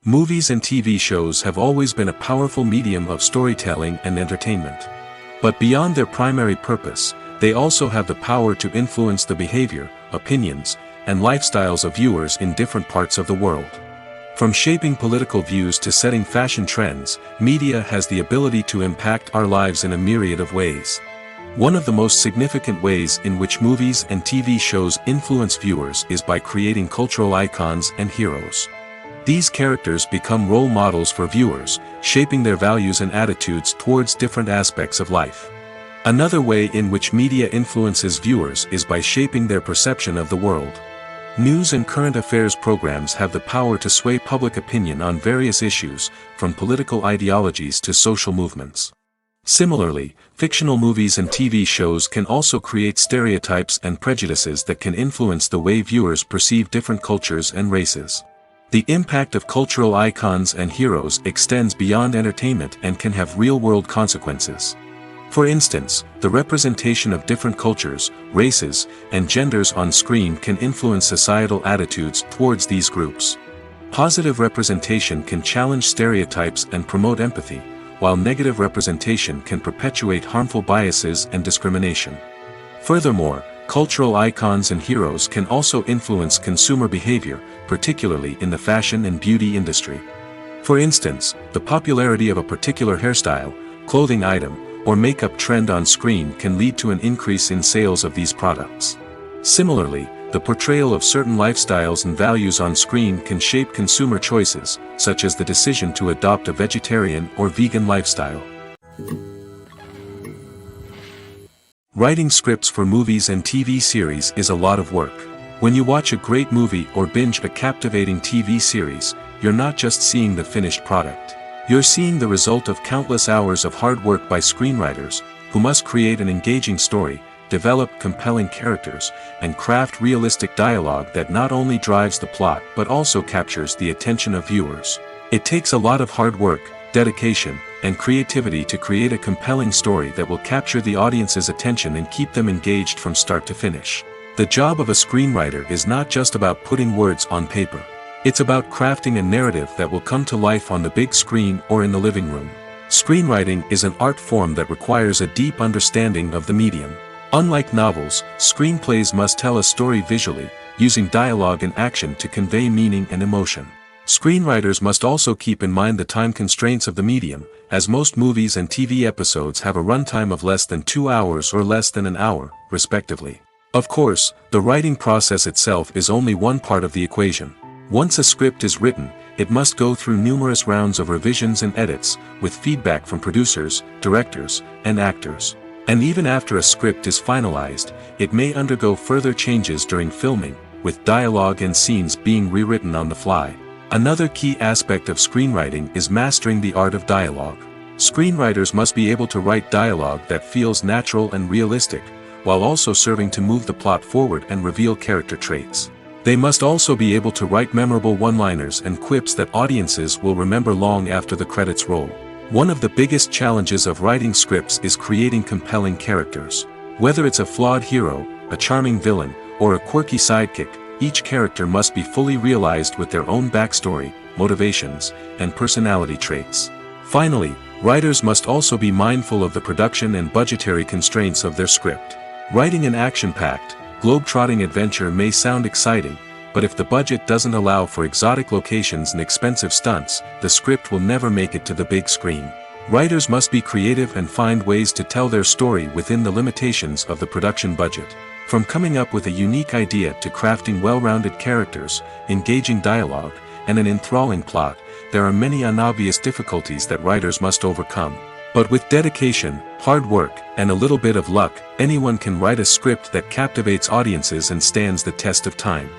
Movies and TV shows have always been a powerful medium of storytelling and entertainment. But beyond their primary purpose, they also have the power to influence the behavior, opinions, and lifestyles of viewers in different parts of the world. From shaping political views to setting fashion trends, media has the ability to impact our lives in a myriad of ways. One of the most significant ways in which movies and TV shows influence viewers is by creating cultural icons and heroes. These characters become role models for viewers, shaping their values and attitudes towards different aspects of life. Another way in which media influences viewers is by shaping their perception of the world. News and current affairs programs have the power to sway public opinion on various issues, from political ideologies to social movements. Similarly, fictional movies and TV shows can also create stereotypes and prejudices that can influence the way viewers perceive different cultures and races. The impact of cultural icons and heroes extends beyond entertainment and can have real-world consequences. For instance, the representation of different cultures, races, and genders on screen can influence societal attitudes towards these groups. Positive representation can challenge stereotypes and promote empathy, while negative representation can perpetuate harmful biases and discrimination. Furthermore, cultural icons and heroes can also influence consumer behavior, particularly in the fashion and beauty industry. For instance, the popularity of a particular hairstyle, clothing item, or makeup trend on screen can lead to an increase in sales of these products. Similarly, the portrayal of certain lifestyles and values on screen can shape consumer choices, such as the decision to adopt a vegetarian or vegan lifestyle. Writing scripts for movies and TV series is a lot of work. When you watch a great movie or binge a captivating TV series, you're not just seeing the finished product. You're seeing the result of countless hours of hard work by screenwriters, who must create an engaging story, develop compelling characters, and craft realistic dialogue that not only drives the plot but also captures the attention of viewers. It takes a lot of hard work, dedication, and creativity to create a compelling story that will capture the audience's attention and keep them engaged from start to finish. The job of a screenwriter is not just about putting words on paper. It's about crafting a narrative that will come to life on the big screen or in the living room. Screenwriting is an art form that requires a deep understanding of the medium. Unlike novels, screenplays must tell a story visually, using dialogue and action to convey meaning and emotion. Screenwriters must also keep in mind the time constraints of the medium, as most movies and TV episodes have a runtime of less than 2 hours or less than an hour, respectively. Of course, the writing process itself is only one part of the equation. Once a script is written, it must go through numerous rounds of revisions and edits, with feedback from producers, directors, and actors. And even after a script is finalized, it may undergo further changes during filming, with dialogue and scenes being rewritten on the fly. Another key aspect of screenwriting is mastering the art of dialogue. Screenwriters must be able to write dialogue that feels natural and realistic, while also serving to move the plot forward and reveal character traits. They must also be able to write memorable one-liners and quips that audiences will remember long after the credits roll. One of the biggest challenges of writing scripts is creating compelling characters. Whether it's a flawed hero, a charming villain, or a quirky sidekick, each character must be fully realized with their own backstory, motivations, and personality traits. Finally, writers must also be mindful of the production and budgetary constraints of their script. Writing an action-packed, globe-trotting adventure may sound exciting, but if the budget doesn't allow for exotic locations and expensive stunts, the script will never make it to the big screen. Writers must be creative and find ways to tell their story within the limitations of the production budget. From coming up with a unique idea to crafting well-rounded characters, engaging dialogue, and an enthralling plot, there are many unobvious difficulties that writers must overcome. But with dedication, hard work, and a little bit of luck, anyone can write a script that captivates audiences and stands the test of time.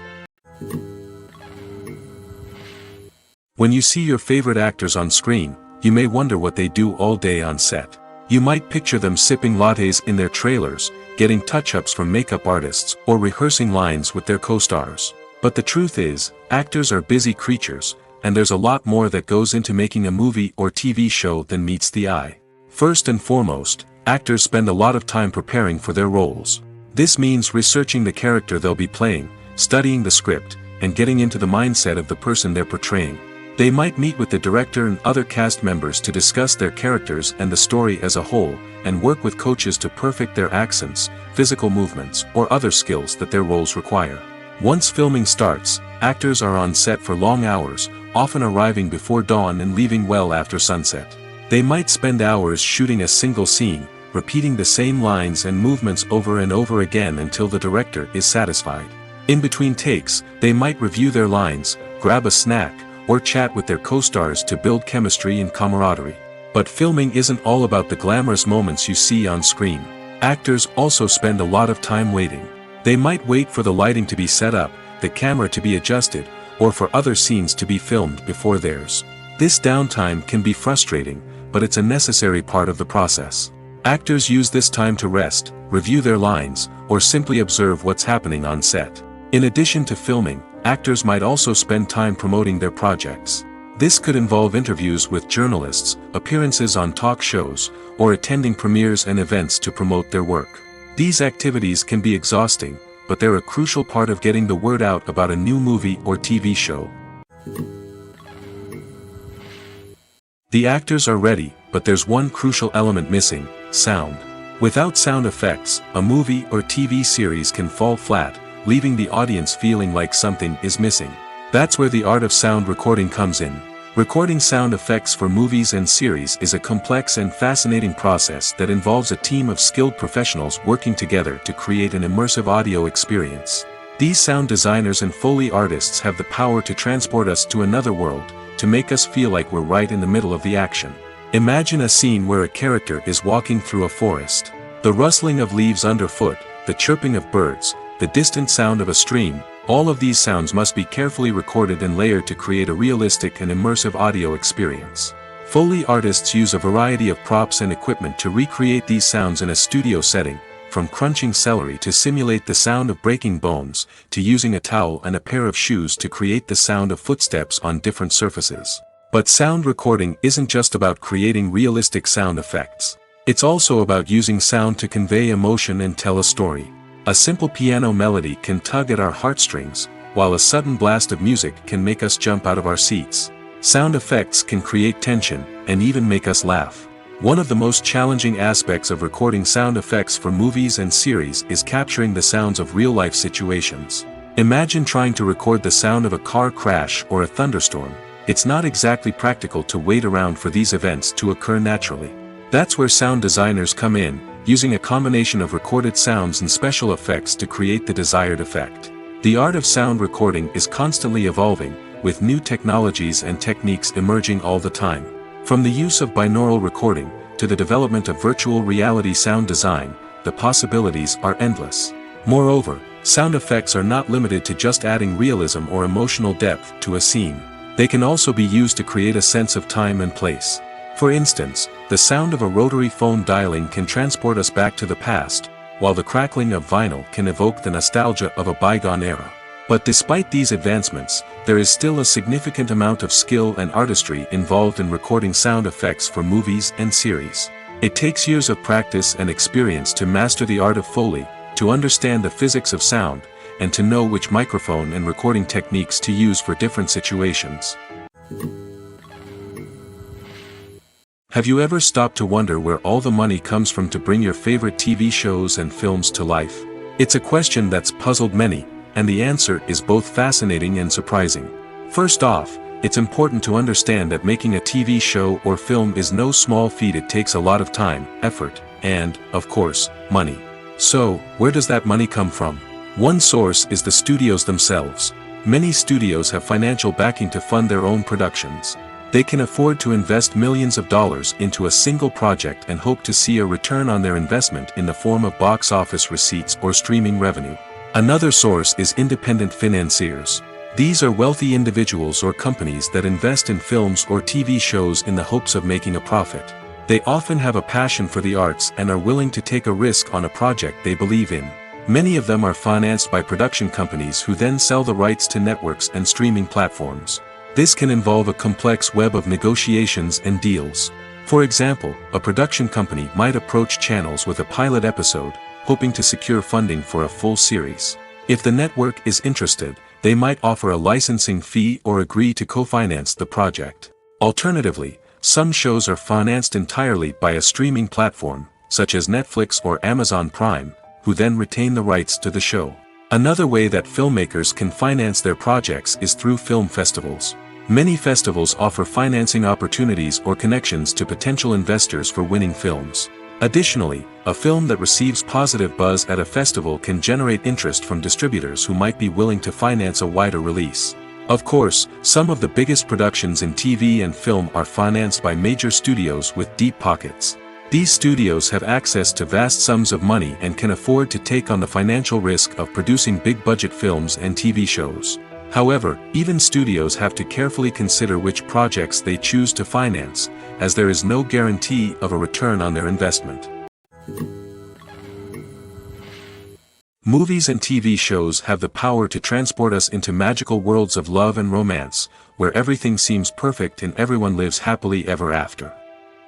When you see your favorite actors on screen, you may wonder what they do all day on set. You might picture them sipping lattes in their trailers, getting touch-ups from makeup artists, or rehearsing lines with their co-stars. But the truth is, actors are busy creatures, and there's a lot more that goes into making a movie or TV show than meets the eye. First and foremost, actors spend a lot of time preparing for their roles. This means researching the character they'll be playing, studying the script, and getting into the mindset of the person they're portraying. They might meet with the director and other cast members to discuss their characters and the story as a whole, and work with coaches to perfect their accents, physical movements, or other skills that their roles require. Once filming starts, actors are on set for long hours, often arriving before dawn and leaving well after sunset. They might spend hours shooting a single scene, repeating the same lines and movements over and over again until the director is satisfied. In between takes, they might review their lines, grab a snack, or chat with their co-stars to build chemistry and camaraderie. But filming isn't all about the glamorous moments you see on screen. Actors also spend a lot of time waiting. They might wait for the lighting to be set up, the camera to be adjusted, or for other scenes to be filmed before theirs. This downtime can be frustrating, but it's a necessary part of the process. Actors use this time to rest, review their lines, or simply observe what's happening on set. In addition to filming, actors might also spend time promoting their projects. This could involve interviews with journalists, appearances on talk shows, or attending premieres and events to promote their work. These activities can be exhausting, but they're a crucial part of getting the word out about a new movie or TV show. The actors are ready, but there's one crucial element missing: sound. Without sound effects, a movie or TV series can fall flat, leaving the audience feeling like something is missing. That's where the art of sound recording comes in. Recording sound effects for movies and series is a complex and fascinating process that involves a team of skilled professionals working together to create an immersive audio experience. These sound designers and Foley artists have the power to transport us to another world, to make us feel like we're right in the middle of the action. Imagine a scene where a character is walking through a forest. The rustling of leaves underfoot, the chirping of birds, the distant sound of a stream, all of these sounds must be carefully recorded and layered to create a realistic and immersive audio experience. Foley artists use a variety of props and equipment to recreate these sounds in a studio setting, from crunching celery to simulate the sound of breaking bones, to using a towel and a pair of shoes to create the sound of footsteps on different surfaces. But sound recording isn't just about creating realistic sound effects. It's also about using sound to convey emotion and tell a story. A simple piano melody can tug at our heartstrings, while a sudden blast of music can make us jump out of our seats. Sound effects can create tension, and even make us laugh. One of the most challenging aspects of recording sound effects for movies and series is capturing the sounds of real-life situations. Imagine trying to record the sound of a car crash or a thunderstorm. It's not exactly practical to wait around for these events to occur naturally. That's where sound designers come in, using a combination of recorded sounds and special effects to create the desired effect. The art of sound recording is constantly evolving, with new technologies and techniques emerging all the time. From the use of binaural recording, to the development of virtual reality sound design, the possibilities are endless. Moreover, sound effects are not limited to just adding realism or emotional depth to a scene. They can also be used to create a sense of time and place. For instance, the sound of a rotary phone dialing can transport us back to the past, while the crackling of vinyl can evoke the nostalgia of a bygone era. But despite these advancements, there is still a significant amount of skill and artistry involved in recording sound effects for movies and series. It takes years of practice and experience to master the art of Foley, to understand the physics of sound, and to know which microphone and recording techniques to use for different situations. Have you ever stopped to wonder where all the money comes from to bring your favorite TV shows and films to life? It's a question that's puzzled many, and the answer is both fascinating and surprising. First off, it's important to understand that making a TV show or film is no small feat. It takes a lot of time, effort, and, of course, money. So, where does that money come from? One source is the studios themselves. Many studios have financial backing to fund their own productions. They can afford to invest millions of dollars into a single project and hope to see a return on their investment in the form of box office receipts or streaming revenue. Another source is independent financiers. These are wealthy individuals or companies that invest in films or TV shows in the hopes of making a profit. They often have a passion for the arts and are willing to take a risk on a project they believe in. Many of them are financed by production companies who then sell the rights to networks and streaming platforms. This can involve a complex web of negotiations and deals. For example, a production company might approach channels with a pilot episode, hoping to secure funding for a full series. If the network is interested, they might offer a licensing fee or agree to co-finance the project. Alternatively, some shows are financed entirely by a streaming platform, such as Netflix or Amazon Prime, who then retain the rights to the show. Another way that filmmakers can finance their projects is through film festivals. Many festivals offer financing opportunities or connections to potential investors for winning films. Additionally, a film that receives positive buzz at a festival can generate interest from distributors who might be willing to finance a wider release. Of course, some of the biggest productions in TV and film are financed by major studios with deep pockets. These studios have access to vast sums of money and can afford to take on the financial risk of producing big-budget films and TV shows. However, even studios have to carefully consider which projects they choose to finance, as there is no guarantee of a return on their investment. Movies and TV shows have the power to transport us into magical worlds of love and romance, where everything seems perfect and everyone lives happily ever after.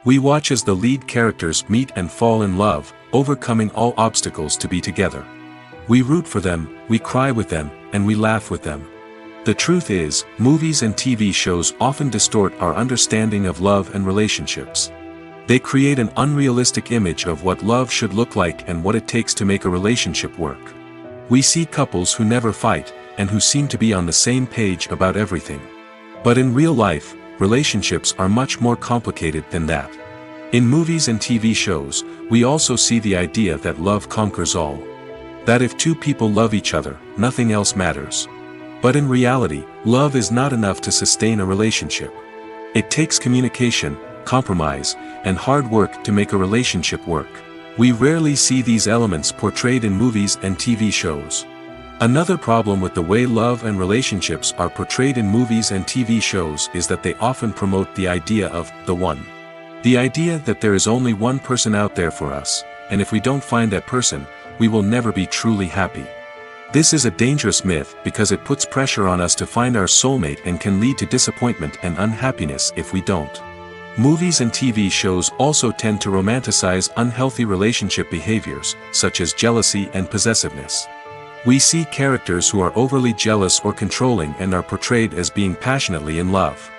We watch as the lead characters meet and fall in love, overcoming all obstacles to be together. We root for them, we cry with them, and we laugh with them. The truth is, movies and TV shows often distort our understanding of love and relationships. They create an unrealistic image of what love should look like and what it takes to make a relationship work. We see couples who never fight, and who seem to be on the same page about everything. But in real life, relationships are much more complicated than that. In movies and TV shows, we also see the idea that love conquers all. That if two people love each other, nothing else matters. But in reality, love is not enough to sustain a relationship. It takes communication, compromise, and hard work to make a relationship work. We rarely see these elements portrayed in movies and TV shows. Another problem with the way love and relationships are portrayed in movies and TV shows is that they often promote the idea of the one. The idea that there is only one person out there for us, and if we don't find that person, we will never be truly happy. This is a dangerous myth because it puts pressure on us to find our soulmate and can lead to disappointment and unhappiness if we don't. Movies and TV shows also tend to romanticize unhealthy relationship behaviors, such as jealousy and possessiveness. We see characters who are overly jealous or controlling and are portrayed as being passionately in love.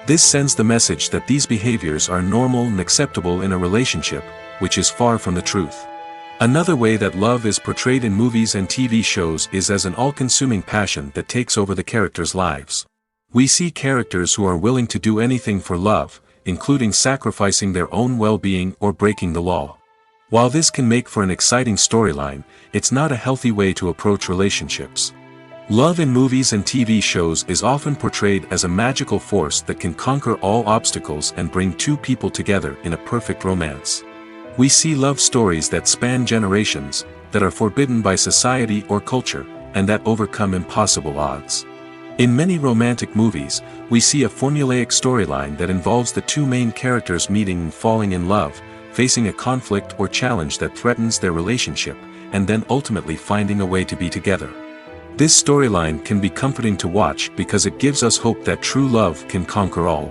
This sends the message that these behaviors are normal and acceptable in a relationship, which is far from the truth. Another way that love is portrayed in movies and TV shows is as an all-consuming passion that takes over the characters' lives. We see characters who are willing to do anything for love, including sacrificing their own well-being or breaking the law. While this can make for an exciting storyline, it's not a healthy way to approach relationships. Love in movies and TV shows is often portrayed as a magical force that can conquer all obstacles and bring two people together in a perfect romance. We see love stories that span generations, that are forbidden by society or culture, and that overcome impossible odds. In many romantic movies, we see a formulaic storyline that involves the two main characters meeting and falling in love, facing a conflict or challenge that threatens their relationship, and then ultimately finding a way to be together. This storyline can be comforting to watch because it gives us hope that true love can conquer all.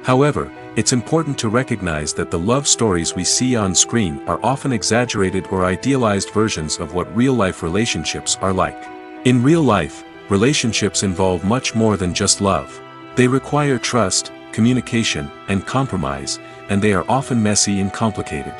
However, it's important to recognize that the love stories we see on screen are often exaggerated or idealized versions of what real-life relationships are like. In real life, relationships involve much more than just love. They require trust, communication, and compromise, and they are often messy and complicated.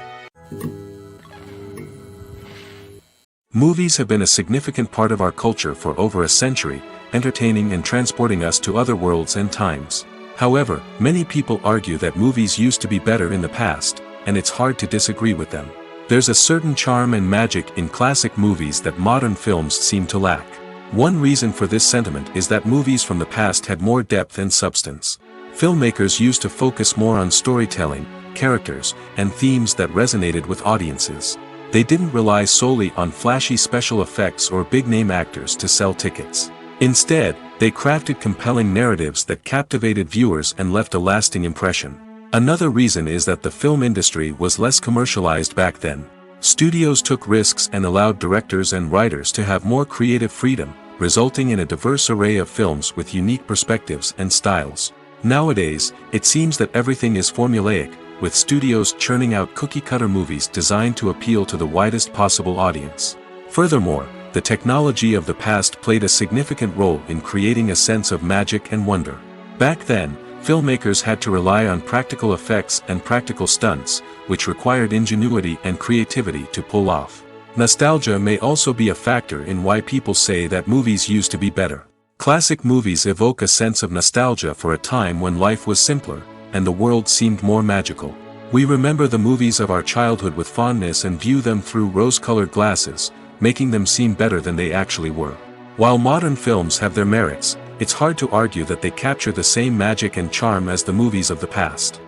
Movies have been a significant part of our culture for over a century, entertaining and transporting us to other worlds and times. However, many people argue that movies used to be better in the past, and it's hard to disagree with them. There's a certain charm and magic in classic movies that modern films seem to lack. One reason for this sentiment is that movies from the past had more depth and substance. Filmmakers used to focus more on storytelling, characters, and themes that resonated with audiences. They didn't rely solely on flashy special effects or big-name actors to sell tickets. Instead, they crafted compelling narratives that captivated viewers and left a lasting impression. Another reason is that the film industry was less commercialized back then. Studios took risks and allowed directors and writers to have more creative freedom, resulting in a diverse array of films with unique perspectives and styles. Nowadays, it seems that everything is formulaic, with studios churning out cookie-cutter movies designed to appeal to the widest possible audience. Furthermore, the technology of the past played a significant role in creating a sense of magic and wonder. Back then, filmmakers had to rely on practical effects and practical stunts, which required ingenuity and creativity to pull off. Nostalgia may also be a factor in why people say that movies used to be better. Classic movies evoke a sense of nostalgia for a time when life was simpler, and the world seemed more magical. We remember the movies of our childhood with fondness and view them through rose-colored glasses, making them seem better than they actually were. While modern films have their merits, it's hard to argue that they capture the same magic and charm as the movies of the past.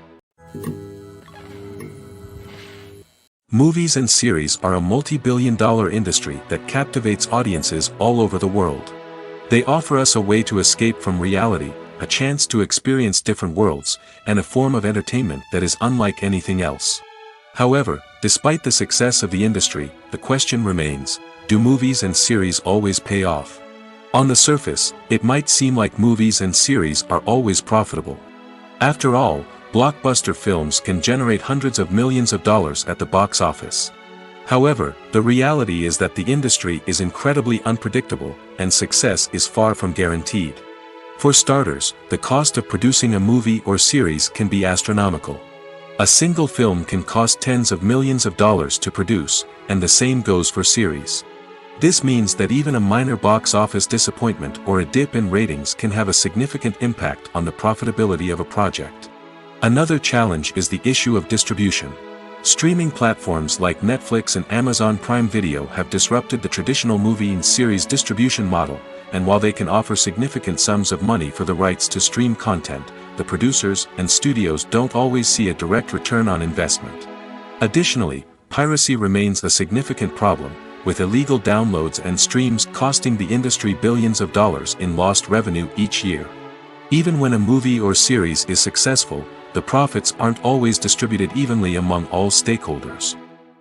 Movies and series are a multi-billion-dollar industry that captivates audiences all over the world. They offer us a way to escape from reality, a chance to experience different worlds, and a form of entertainment that is unlike anything else. However, despite the success of the industry, the question remains, do movies and series always pay off? On the surface, it might seem like movies and series are always profitable. After all, blockbuster films can generate hundreds of millions of dollars at the box office. However, the reality is that the industry is incredibly unpredictable, and success is far from guaranteed. For starters, the cost of producing a movie or series can be astronomical. A single film can cost tens of millions of dollars to produce, and the same goes for series. This means that even a minor box office disappointment or a dip in ratings can have a significant impact on the profitability of a project. Another challenge is the issue of distribution. Streaming platforms like Netflix and Amazon Prime Video have disrupted the traditional movie and series distribution model, and while they can offer significant sums of money for the rights to stream content, the producers and studios don't always see a direct return on investment. Additionally, piracy remains a significant problem, with illegal downloads and streams costing the industry billions of dollars in lost revenue each year. Even when a movie or series is successful, the profits aren't always distributed evenly among all stakeholders.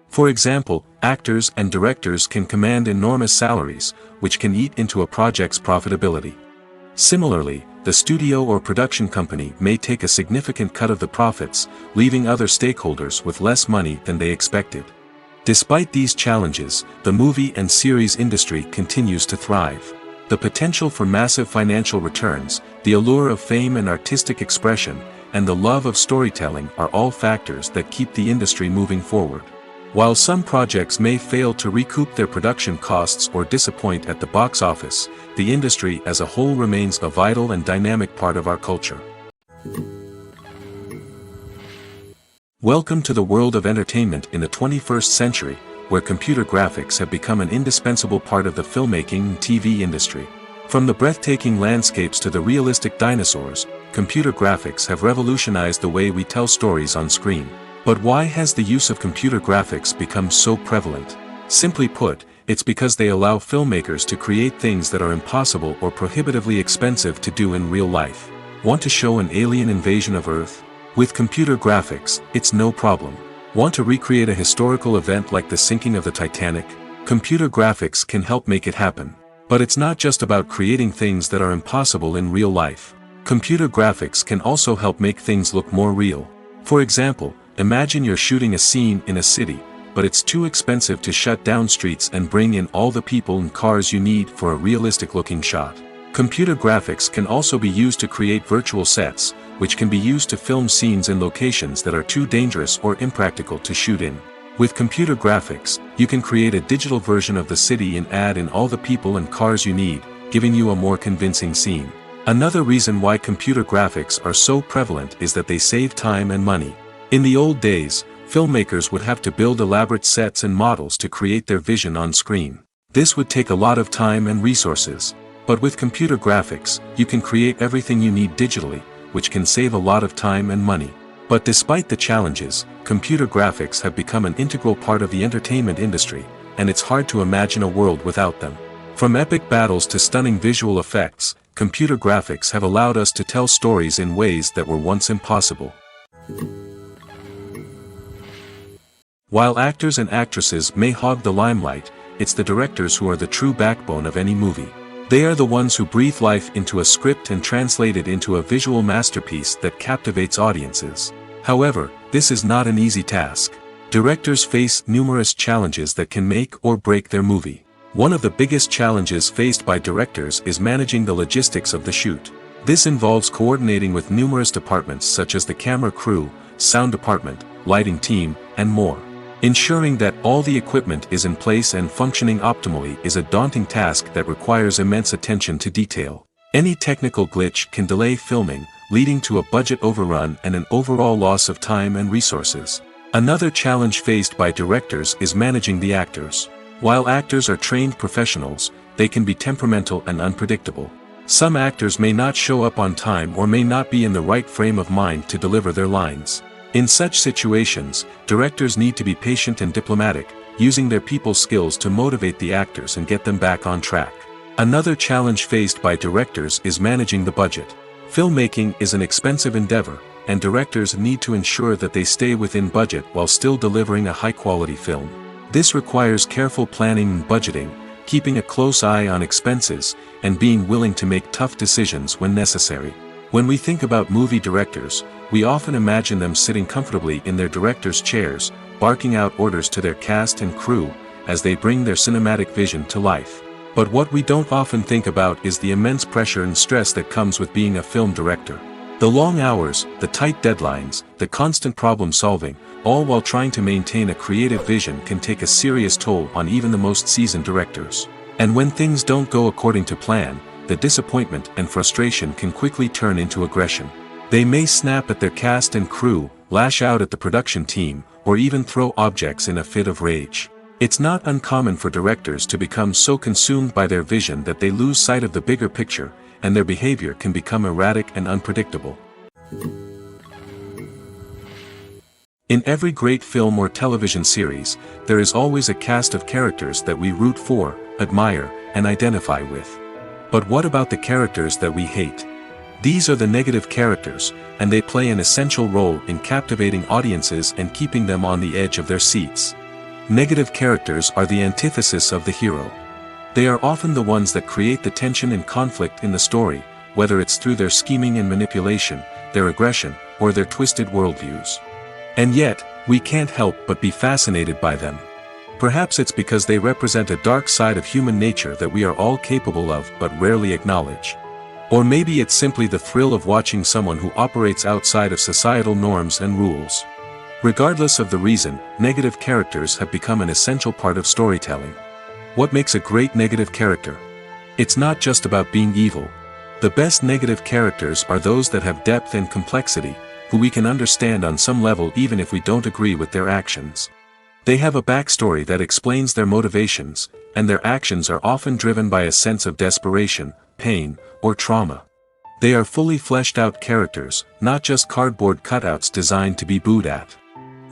For example, actors and directors can command enormous salaries, which can eat into a project's profitability. Similarly, the studio or production company may take a significant cut of the profits, leaving other stakeholders with less money than they expected. Despite these challenges, the movie and series industry continues to thrive. The potential for massive financial returns, the allure of fame and artistic expression, and the love of storytelling are all factors that keep the industry moving forward. While some projects may fail to recoup their production costs or disappoint at the box office, the industry as a whole remains a vital and dynamic part of our culture. Welcome to the world of entertainment in the 21st century, where computer graphics have become an indispensable part of the filmmaking and TV industry. From the breathtaking landscapes to the realistic dinosaurs, computer graphics have revolutionized the way we tell stories on screen. But why has the use of computer graphics become so prevalent? Simply put, it's because they allow filmmakers to create things that are impossible or prohibitively expensive to do in real life. Want to show an alien invasion of Earth? With computer graphics, it's no problem. Want to recreate a historical event like the sinking of the Titanic? Computer graphics can help make it happen. But it's not just about creating things that are impossible in real life. Computer graphics can also help make things look more real. For example, imagine you're shooting a scene in a city, but it's too expensive to shut down streets and bring in all the people and cars you need for a realistic-looking shot. Computer graphics can also be used to create virtual sets, which can be used to film scenes in locations that are too dangerous or impractical to shoot in. With computer graphics, you can create a digital version of the city and add in all the people and cars you need, giving you a more convincing scene. Another reason why computer graphics are so prevalent is that they save time and money. In the old days, filmmakers would have to build elaborate sets and models to create their vision on screen. This would take a lot of time and resources. But with computer graphics, you can create everything you need digitally, which can save a lot of time and money. But despite the challenges, computer graphics have become an integral part of the entertainment industry, and it's hard to imagine a world without them. From epic battles to stunning visual effects, computer graphics have allowed us to tell stories in ways that were once impossible. While actors and actresses may hog the limelight, it's the directors who are the true backbone of any movie. They are the ones who breathe life into a script and translate it into a visual masterpiece that captivates audiences. However, this is not an easy task. Directors face numerous challenges that can make or break their movie. One of the biggest challenges faced by directors is managing the logistics of the shoot. This involves coordinating with numerous departments such as the camera crew, sound department, lighting team, and more. Ensuring that all the equipment is in place and functioning optimally is a daunting task that requires immense attention to detail. Any technical glitch can delay filming, leading to a budget overrun and an overall loss of time and resources. Another challenge faced by directors is managing the actors. While actors are trained professionals, they can be temperamental and unpredictable. Some actors may not show up on time or may not be in the right frame of mind to deliver their lines. In such situations, directors need to be patient and diplomatic, using their people skills to motivate the actors and get them back on track. Another challenge faced by directors is managing the budget. Filmmaking is an expensive endeavor, and directors need to ensure that they stay within budget while still delivering a high-quality film. This requires careful planning and budgeting, keeping a close eye on expenses, and being willing to make tough decisions when necessary. When we think about movie directors, we often imagine them sitting comfortably in their director's chairs, barking out orders to their cast and crew, as they bring their cinematic vision to life. But what we don't often think about is the immense pressure and stress that comes with being a film director. The long hours, the tight deadlines, the constant problem solving, all while trying to maintain a creative vision can take a serious toll on even the most seasoned directors. And when things don't go according to plan, the disappointment and frustration can quickly turn into aggression. They may snap at their cast and crew, lash out at the production team, or even throw objects in a fit of rage. It's not uncommon for directors to become so consumed by their vision that they lose sight of the bigger picture, and their behavior can become erratic and unpredictable. In every great film or television series, there is always a cast of characters that we root for, admire, and identify with. But what about the characters that we hate? These are the negative characters, and they play an essential role in captivating audiences and keeping them on the edge of their seats. Negative characters are the antithesis of the hero. They are often the ones that create the tension and conflict in the story, whether it's through their scheming and manipulation, their aggression, or their twisted worldviews. And yet, we can't help but be fascinated by them. Perhaps it's because they represent a dark side of human nature that we are all capable of but rarely acknowledge. Or maybe it's simply the thrill of watching someone who operates outside of societal norms and rules. Regardless of the reason, negative characters have become an essential part of storytelling. What makes a great negative character? It's not just about being evil. The best negative characters are those that have depth and complexity, who we can understand on some level even if we don't agree with their actions. They have a backstory that explains their motivations, and their actions are often driven by a sense of desperation, pain, or trauma. They are fully fleshed out characters, not just cardboard cutouts designed to be booed at.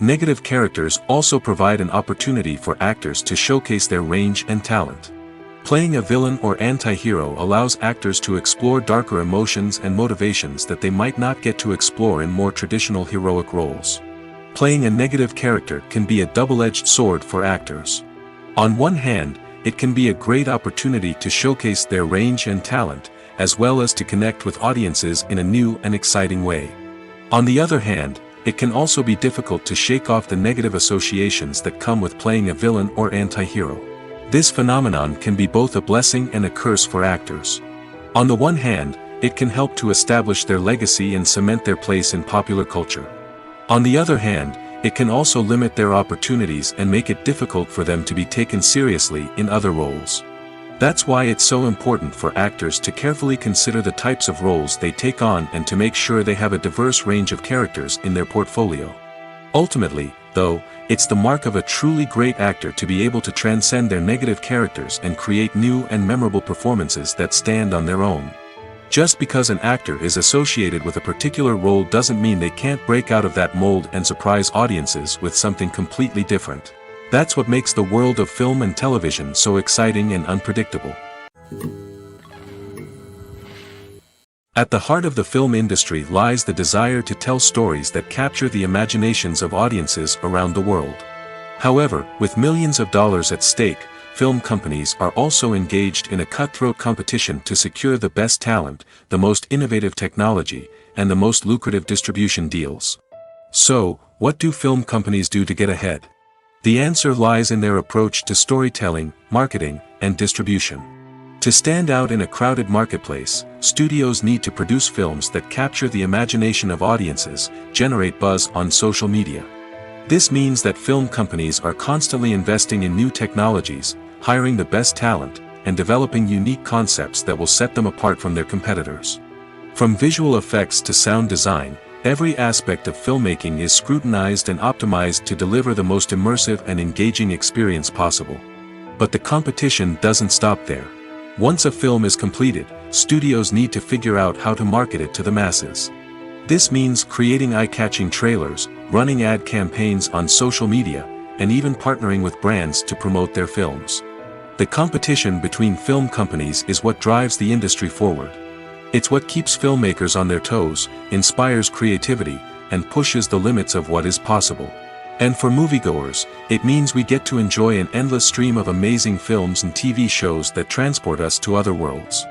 Negative characters also provide an opportunity for actors to showcase their range and talent. Playing a villain or anti-hero allows actors to explore darker emotions and motivations that they might not get to explore in more traditional heroic roles. Playing a negative character can be a double-edged sword for actors. On one hand, it can be a great opportunity to showcase their range and talent, as well as to connect with audiences in a new and exciting way. On the other hand, it can also be difficult to shake off the negative associations that come with playing a villain or anti-hero. This phenomenon can be both a blessing and a curse for actors. On the one hand, it can help to establish their legacy and cement their place in popular culture. On the other hand, it can also limit their opportunities and make it difficult for them to be taken seriously in other roles. That's why it's so important for actors to carefully consider the types of roles they take on and to make sure they have a diverse range of characters in their portfolio. Ultimately, though, it's the mark of a truly great actor to be able to transcend their negative characters and create new and memorable performances that stand on their own. Just because an actor is associated with a particular role doesn't mean they can't break out of that mold and surprise audiences with something completely different. That's what makes the world of film and television so exciting and unpredictable. At the heart of the film industry lies the desire to tell stories that capture the imaginations of audiences around the world. However, with millions of dollars at stake, film companies are also engaged in a cutthroat competition to secure the best talent, the most innovative technology, and the most lucrative distribution deals. So, what do film companies do to get ahead? The answer lies in their approach to storytelling, marketing, and distribution. To stand out in a crowded marketplace, studios need to produce films that capture the imagination of audiences, generate buzz on social media. This means that film companies are constantly investing in new technologies, hiring the best talent, and developing unique concepts that will set them apart from their competitors. From visual effects to sound design, every aspect of filmmaking is scrutinized and optimized to deliver the most immersive and engaging experience possible. But the competition doesn't stop there. Once a film is completed, studios need to figure out how to market it to the masses. This means creating eye-catching trailers, running ad campaigns on social media, and even partnering with brands to promote their films. The competition between film companies is what drives the industry forward. It's what keeps filmmakers on their toes, inspires creativity, and pushes the limits of what is possible. And for moviegoers, it means we get to enjoy an endless stream of amazing films and TV shows that transport us to other worlds.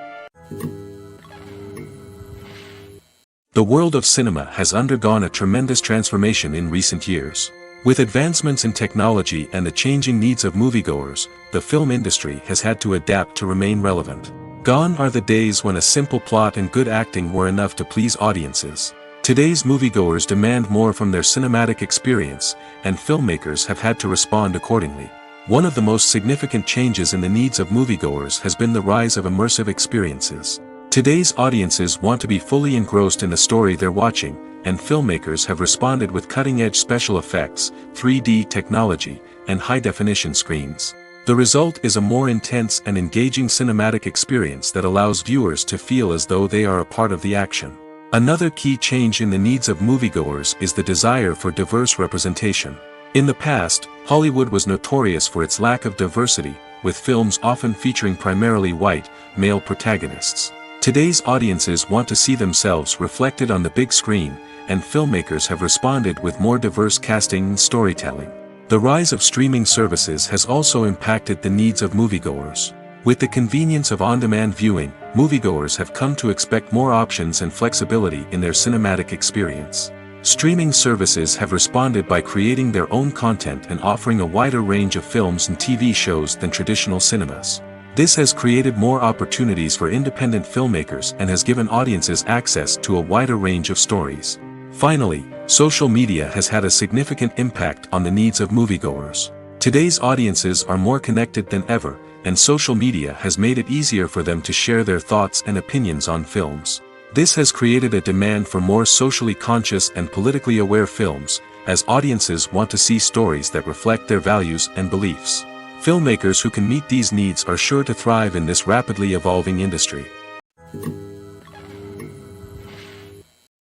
The world of cinema has undergone a tremendous transformation in recent years. With advancements in technology and the changing needs of moviegoers, the film industry has had to adapt to remain relevant. Gone are the days when a simple plot and good acting were enough to please audiences. Today's moviegoers demand more from their cinematic experience, and filmmakers have had to respond accordingly. One of the most significant changes in the needs of moviegoers has been the rise of immersive experiences. Today's audiences want to be fully engrossed in the story they're watching, and filmmakers have responded with cutting-edge special effects, 3D technology, and high-definition screens. The result is a more intense and engaging cinematic experience that allows viewers to feel as though they are a part of the action. Another key change in the needs of moviegoers is the desire for diverse representation. In the past, Hollywood was notorious for its lack of diversity, with films often featuring primarily white, male protagonists. Today's audiences want to see themselves reflected on the big screen, and filmmakers have responded with more diverse casting and storytelling. The rise of streaming services has also impacted the needs of moviegoers. With the convenience of on-demand viewing, moviegoers have come to expect more options and flexibility in their cinematic experience. Streaming services have responded by creating their own content and offering a wider range of films and TV shows than traditional cinemas. This has created more opportunities for independent filmmakers and has given audiences access to a wider range of stories. Finally, social media has had a significant impact on the needs of moviegoers. Today's audiences are more connected than ever, and social media has made it easier for them to share their thoughts and opinions on films. This has created a demand for more socially conscious and politically aware films, as audiences want to see stories that reflect their values and beliefs. Filmmakers who can meet these needs are sure to thrive in this rapidly evolving industry.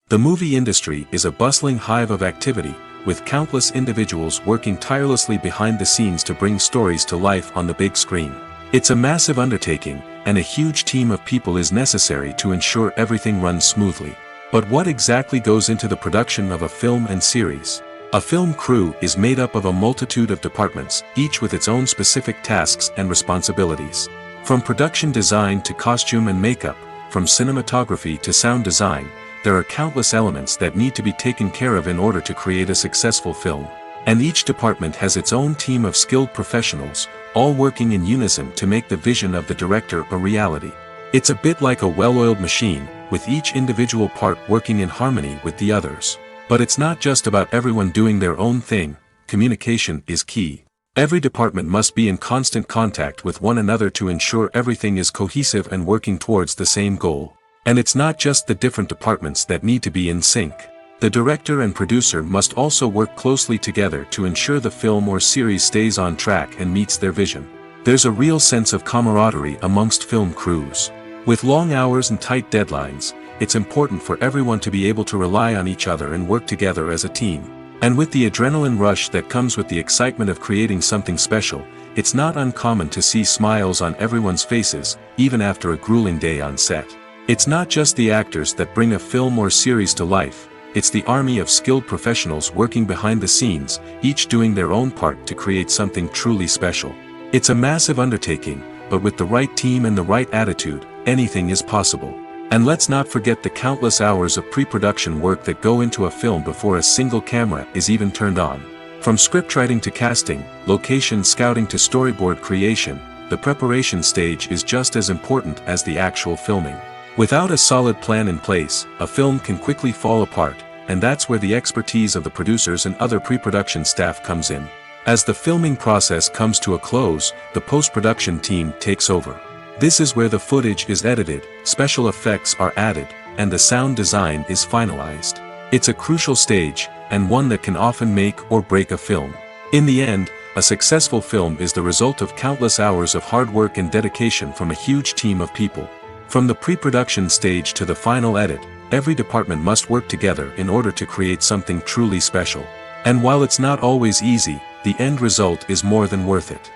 The movie industry is a bustling hive of activity, with countless individuals working tirelessly behind the scenes to bring stories to life on the big screen. It's a massive undertaking, and a huge team of people is necessary to ensure everything runs smoothly. But what exactly goes into the production of a film and series? A film crew is made up of a multitude of departments, each with its own specific tasks and responsibilities. From production design to costume and makeup, from cinematography to sound design, there are countless elements that need to be taken care of in order to create a successful film. And each department has its own team of skilled professionals, all working in unison to make the vision of the director a reality. It's a bit like a well-oiled machine, with each individual part working in harmony with the others. But it's not just about everyone doing their own thing. Communication is key. Every department must be in constant contact with one another to ensure everything is cohesive and working towards the same goal. And it's not just the different departments that need to be in sync. The director and producer must also work closely together to ensure the film or series stays on track and meets their vision. There's a real sense of camaraderie amongst film crews. With long hours and tight deadlines, it's important for everyone to be able to rely on each other and work together as a team. And with the adrenaline rush that comes with the excitement of creating something special, it's not uncommon to see smiles on everyone's faces, even after a grueling day on set. It's not just the actors that bring a film or series to life. it's the army of skilled professionals working behind the scenes, each doing their own part to create something truly special. It's a massive undertaking, but with the right team and the right attitude, anything is possible. And let's not forget the countless hours of pre-production work that go into a film before a single camera is even turned on. From scriptwriting to casting, location scouting to storyboard creation, the preparation stage is just as important as the actual filming. Without a solid plan in place, a film can quickly fall apart, and that's where the expertise of the producers and other pre-production staff comes in. As the filming process comes to a close, the post-production team takes over. This is where the footage is edited, special effects are added, and the sound design is finalized. It's a crucial stage, and one that can often make or break a film. In the end, a successful film is the result of countless hours of hard work and dedication from a huge team of people. From the pre-production stage to the final edit, every department must work together in order to create something truly special. And while it's not always easy, the end result is more than worth it.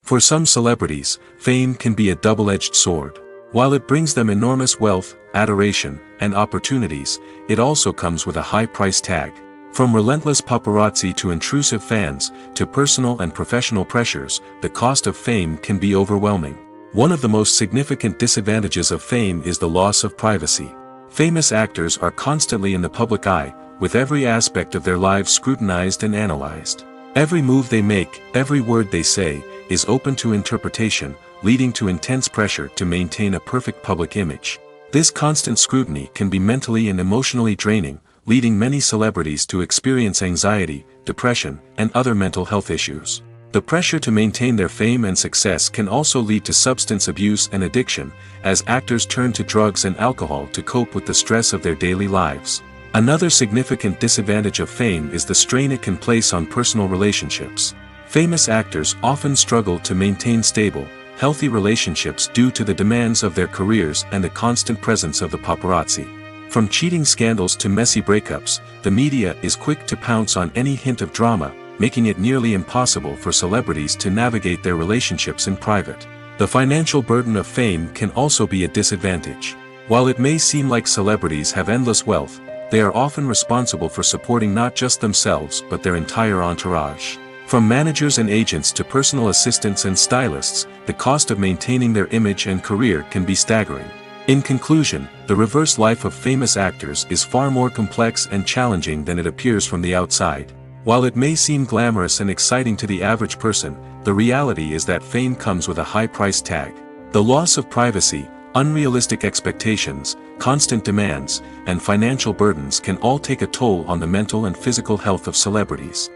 For some celebrities, fame can be a double-edged sword. While it brings them enormous wealth, adoration, and opportunities, it also comes with a high price tag. From relentless paparazzi to intrusive fans, to personal and professional pressures, the cost of fame can be overwhelming. One of the most significant disadvantages of fame is the loss of privacy. Famous actors are constantly in the public eye, with every aspect of their lives scrutinized and analyzed. Every move they make, every word they say, is open to interpretation, leading to intense pressure to maintain a perfect public image. This constant scrutiny can be mentally and emotionally draining, leading many celebrities to experience anxiety, depression, and other mental health issues. The pressure to maintain their fame and success can also lead to substance abuse and addiction, as actors turn to drugs and alcohol to cope with the stress of their daily lives. Another significant disadvantage of fame is the strain it can place on personal relationships. Famous actors often struggle to maintain stable, healthy relationships due to the demands of their careers and the constant presence of the paparazzi. From cheating scandals to messy breakups, the media is quick to pounce on any hint of drama, making it nearly impossible for celebrities to navigate their relationships in private. The financial burden of fame can also be a disadvantage. While it may seem like celebrities have endless wealth, they are often responsible for supporting not just themselves but their entire entourage. From managers and agents to personal assistants and stylists, the cost of maintaining their image and career can be staggering. In conclusion, the reverse life of famous actors is far more complex and challenging than it appears from the outside. While it may seem glamorous and exciting to the average person, the reality is that fame comes with a high price tag. The loss of privacy, unrealistic expectations, constant demands, and financial burdens can all take a toll on the mental and physical health of celebrities.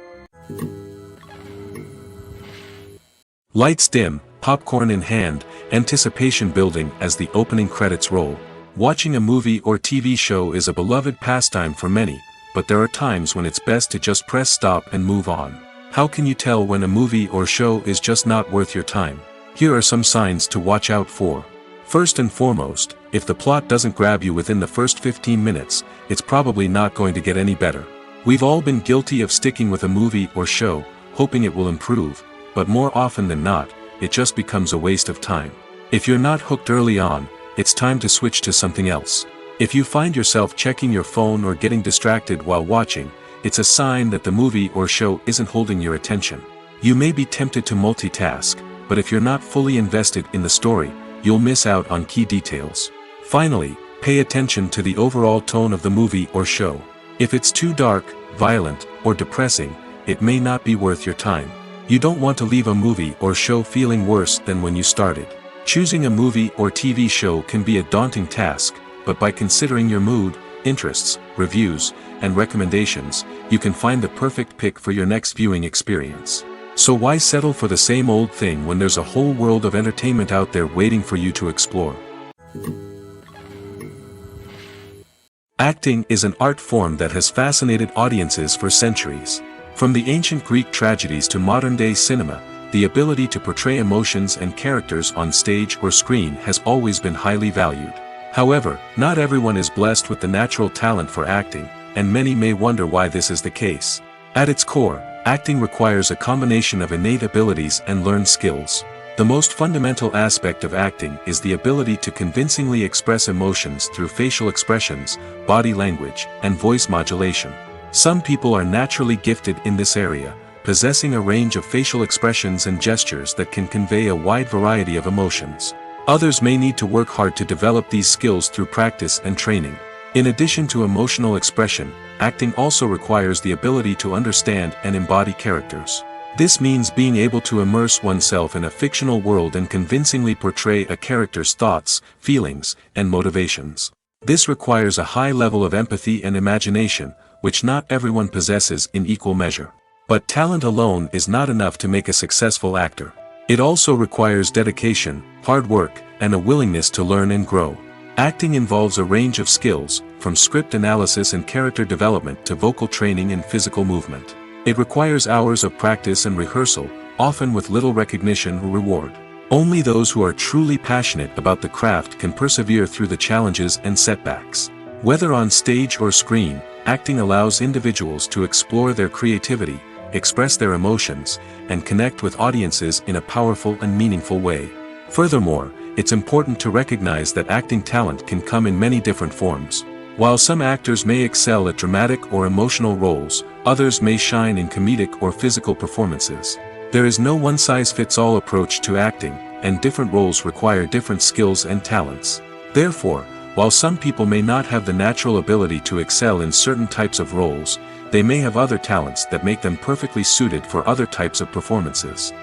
Lights dim, popcorn in hand, anticipation building as the opening credits roll. Watching a movie or TV show is a beloved pastime for many, but there are times when it's best to just press stop and move on. How can you tell when a movie or show is just not worth your time? Here are some signs to watch out for. First and foremost, if the plot doesn't grab you within the first 15 minutes, it's probably not going to get any better. We've all been guilty of sticking with a movie or show, hoping it will improve, but more often than not, it just becomes a waste of time. If you're not hooked early on, it's time to switch to something else. If you find yourself checking your phone or getting distracted while watching, it's a sign that the movie or show isn't holding your attention. You may be tempted to multitask, but if you're not fully invested in the story, you'll miss out on key details. Finally, pay attention to the overall tone of the movie or show. If it's too dark, violent, or depressing, it may not be worth your time. You don't want to leave a movie or show feeling worse than when you started. Choosing a movie or TV show can be a daunting task, but by considering your mood, interests, reviews, and recommendations, you can find the perfect pick for your next viewing experience. So why settle for the same old thing when there's a whole world of entertainment out there waiting for you to explore? Acting is an art form that has fascinated audiences for centuries. From the ancient Greek tragedies to modern-day cinema, the ability to portray emotions and characters on stage or screen has always been highly valued. However, not everyone is blessed with the natural talent for acting, and many may wonder why this is the case. At its core, acting requires a combination of innate abilities and learned skills. The most fundamental aspect of acting is the ability to convincingly express emotions through facial expressions, body language, and voice modulation. Some people are naturally gifted in this area, possessing a range of facial expressions and gestures that can convey a wide variety of emotions. Others may need to work hard to develop these skills through practice and training. In addition to emotional expression, acting also requires the ability to understand and embody characters. This means being able to immerse oneself in a fictional world and convincingly portray a character's thoughts, feelings, and motivations. This requires a high level of empathy and imagination, which not everyone possesses in equal measure. But talent alone is not enough to make a successful actor. It also requires dedication, hard work, and a willingness to learn and grow. Acting involves a range of skills, from script analysis and character development to vocal training and physical movement. It requires hours of practice and rehearsal, often with little recognition or reward. Only those who are truly passionate about the craft can persevere through the challenges and setbacks. Whether on stage or screen, acting allows individuals to explore their creativity, express their emotions, and connect with audiences in a powerful and meaningful way. Furthermore, it's important to recognize that acting talent can come in many different forms. While some actors may excel at dramatic or emotional roles, others may shine in comedic or physical performances. There is no one-size-fits-all approach to acting, and different roles require different skills and talents. Therefore, while some people may not have the natural ability to excel in certain types of roles, they may have other talents that make them perfectly suited for other types of performances.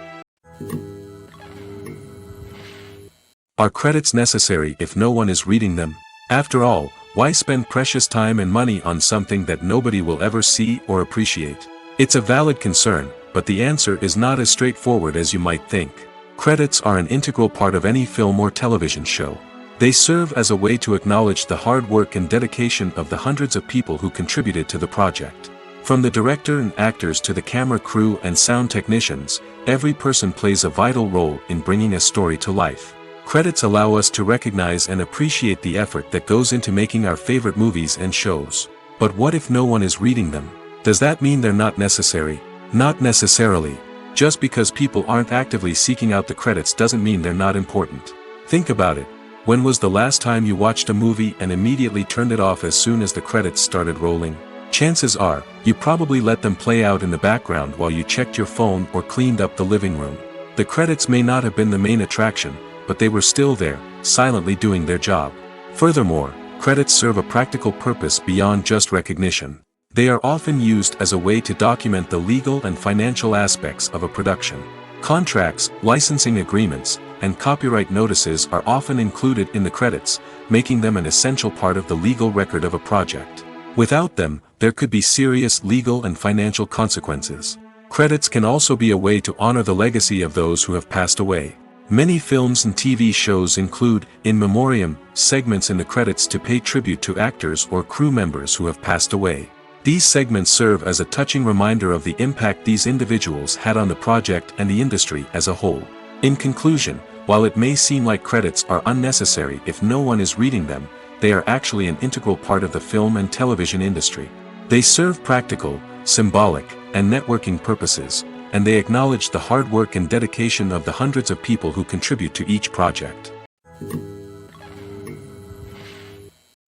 Are credits necessary if no one is reading them? After all, why spend precious time and money on something that nobody will ever see or appreciate? It's a valid concern, but the answer is not as straightforward as you might think. Credits are an integral part of any film or television show. They serve as a way to acknowledge the hard work and dedication of the hundreds of people who contributed to the project. From the director and actors to the camera crew and sound technicians, every person plays a vital role in bringing a story to life. Credits allow us to recognize and appreciate the effort that goes into making our favorite movies and shows. But what if no one is reading them? Does that mean they're not necessary? Not necessarily. Just because people aren't actively seeking out the credits doesn't mean they're not important. Think about it. When was the last time you watched a movie and immediately turned it off as soon as the credits started rolling? Chances are, you probably let them play out in the background while you checked your phone or cleaned up the living room. The credits may not have been the main attraction, but they were still there, silently doing their job. Furthermore, credits serve a practical purpose beyond just recognition. They are often used as a way to document the legal and financial aspects of a production. Contracts, licensing agreements, and copyright notices are often included in the credits, making them an essential part of the legal record of a project. Without them, there could be serious legal and financial consequences. Credits can also be a way to honor the legacy of those who have passed away. Many films and TV shows include, in memoriam, segments in the credits to pay tribute to actors or crew members who have passed away. These segments serve as a touching reminder of the impact these individuals had on the project and the industry as a whole. In conclusion, while it may seem like credits are unnecessary if no one is reading them, they are actually an integral part of the film and television industry. They serve practical, symbolic, and networking purposes, and they acknowledge the hard work and dedication of the hundreds of people who contribute to each project.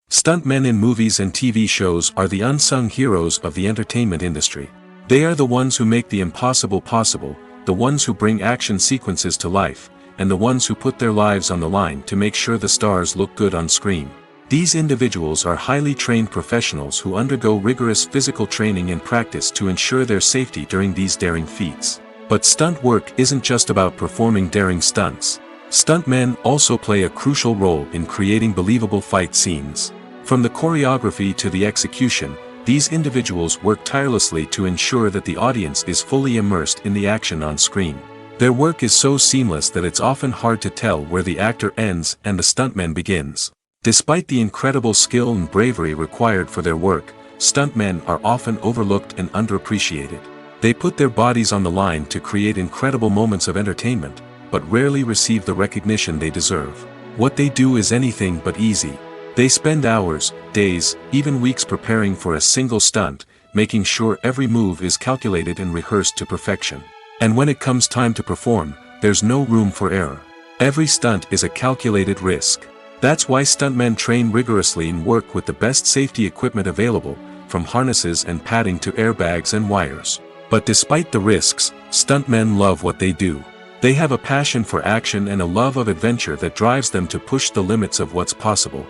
Stuntmen in movies and TV shows are the unsung heroes of the entertainment industry. They are the ones who make the impossible possible, the ones who bring action sequences to life, and the ones who put their lives on the line to make sure the stars look good on screen. These individuals are highly trained professionals who undergo rigorous physical training and practice to ensure their safety during these daring feats. But stunt work isn't just about performing daring stunts. Stuntmen also play a crucial role in creating believable fight scenes. From the choreography to the execution, these individuals work tirelessly to ensure that the audience is fully immersed in the action on screen. Their work is so seamless that it's often hard to tell where the actor ends and the stuntman begins. Despite the incredible skill and bravery required for their work, stuntmen are often overlooked and underappreciated. They put their bodies on the line to create incredible moments of entertainment, but rarely receive the recognition they deserve. What they do is anything but easy. They spend hours, days, even weeks preparing for a single stunt, making sure every move is calculated and rehearsed to perfection. And when it comes time to perform, there's no room for error. Every stunt is a calculated risk. That's why stuntmen train rigorously and work with the best safety equipment available, from harnesses and padding to airbags and wires. But despite the risks, stuntmen love what they do. They have a passion for action and a love of adventure that drives them to push the limits of what's possible.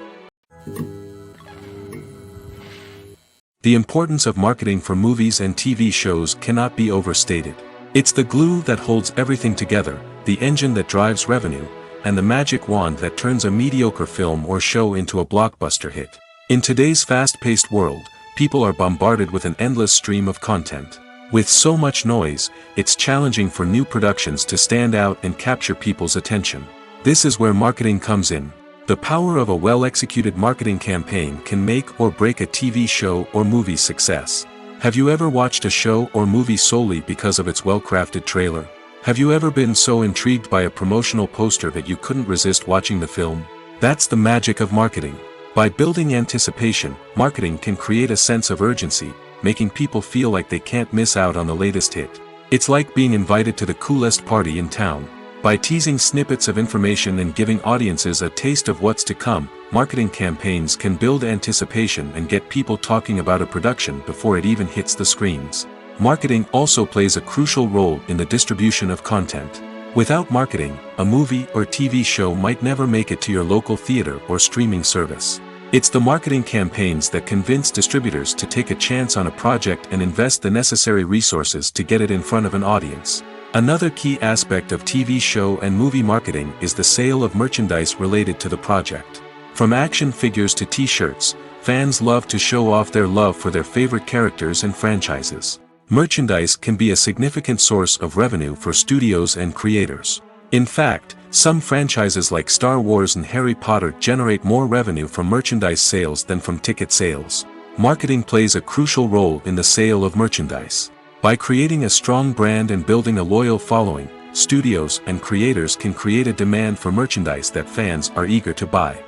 The importance of marketing for movies and TV shows cannot be overstated. It's the glue that holds everything together, the engine that drives revenue, and the magic wand that turns a mediocre film or show into a blockbuster hit. In today's fast-paced world, people are bombarded with an endless stream of content. With so much noise, it's challenging for new productions to stand out and capture people's attention. This is where marketing comes in. The power of a well-executed marketing campaign can make or break a TV show or movie's success. Have you ever watched a show or movie solely because of its well-crafted trailer? Have you ever been so intrigued by a promotional poster that you couldn't resist watching the film? That's the magic of marketing. By building anticipation, marketing can create a sense of urgency, making people feel like they can't miss out on the latest hit. It's like being invited to the coolest party in town. By teasing snippets of information and giving audiences a taste of what's to come, marketing campaigns can build anticipation and get people talking about a production before it even hits the screens. Marketing also plays a crucial role in the distribution of content. Without marketing, a movie or TV show might never make it to your local theater or streaming service. It's the marketing campaigns that convince distributors to take a chance on a project and invest the necessary resources to get it in front of an audience. Another key aspect of TV show and movie marketing is the sale of merchandise related to the project. From action figures to t-shirts, fans love to show off their love for their favorite characters and franchises. Merchandise can be a significant source of revenue for studios and creators. In fact, some franchises like Star Wars and Harry Potter generate more revenue from merchandise sales than from ticket sales. Marketing plays a crucial role in the sale of merchandise. By creating a strong brand and building a loyal following, studios and creators can create a demand for merchandise that fans are eager to buy.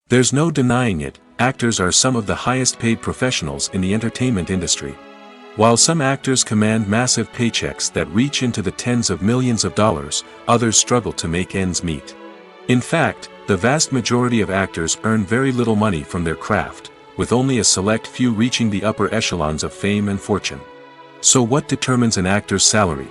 There's no denying it, actors are some of the highest paid professionals in the entertainment industry. While some actors command massive paychecks that reach into the tens of millions of dollars, others struggle to make ends meet. In fact, the vast majority of actors earn very little money from their craft, with only a select few reaching the upper echelons of fame and fortune. So what determines an actor's salary?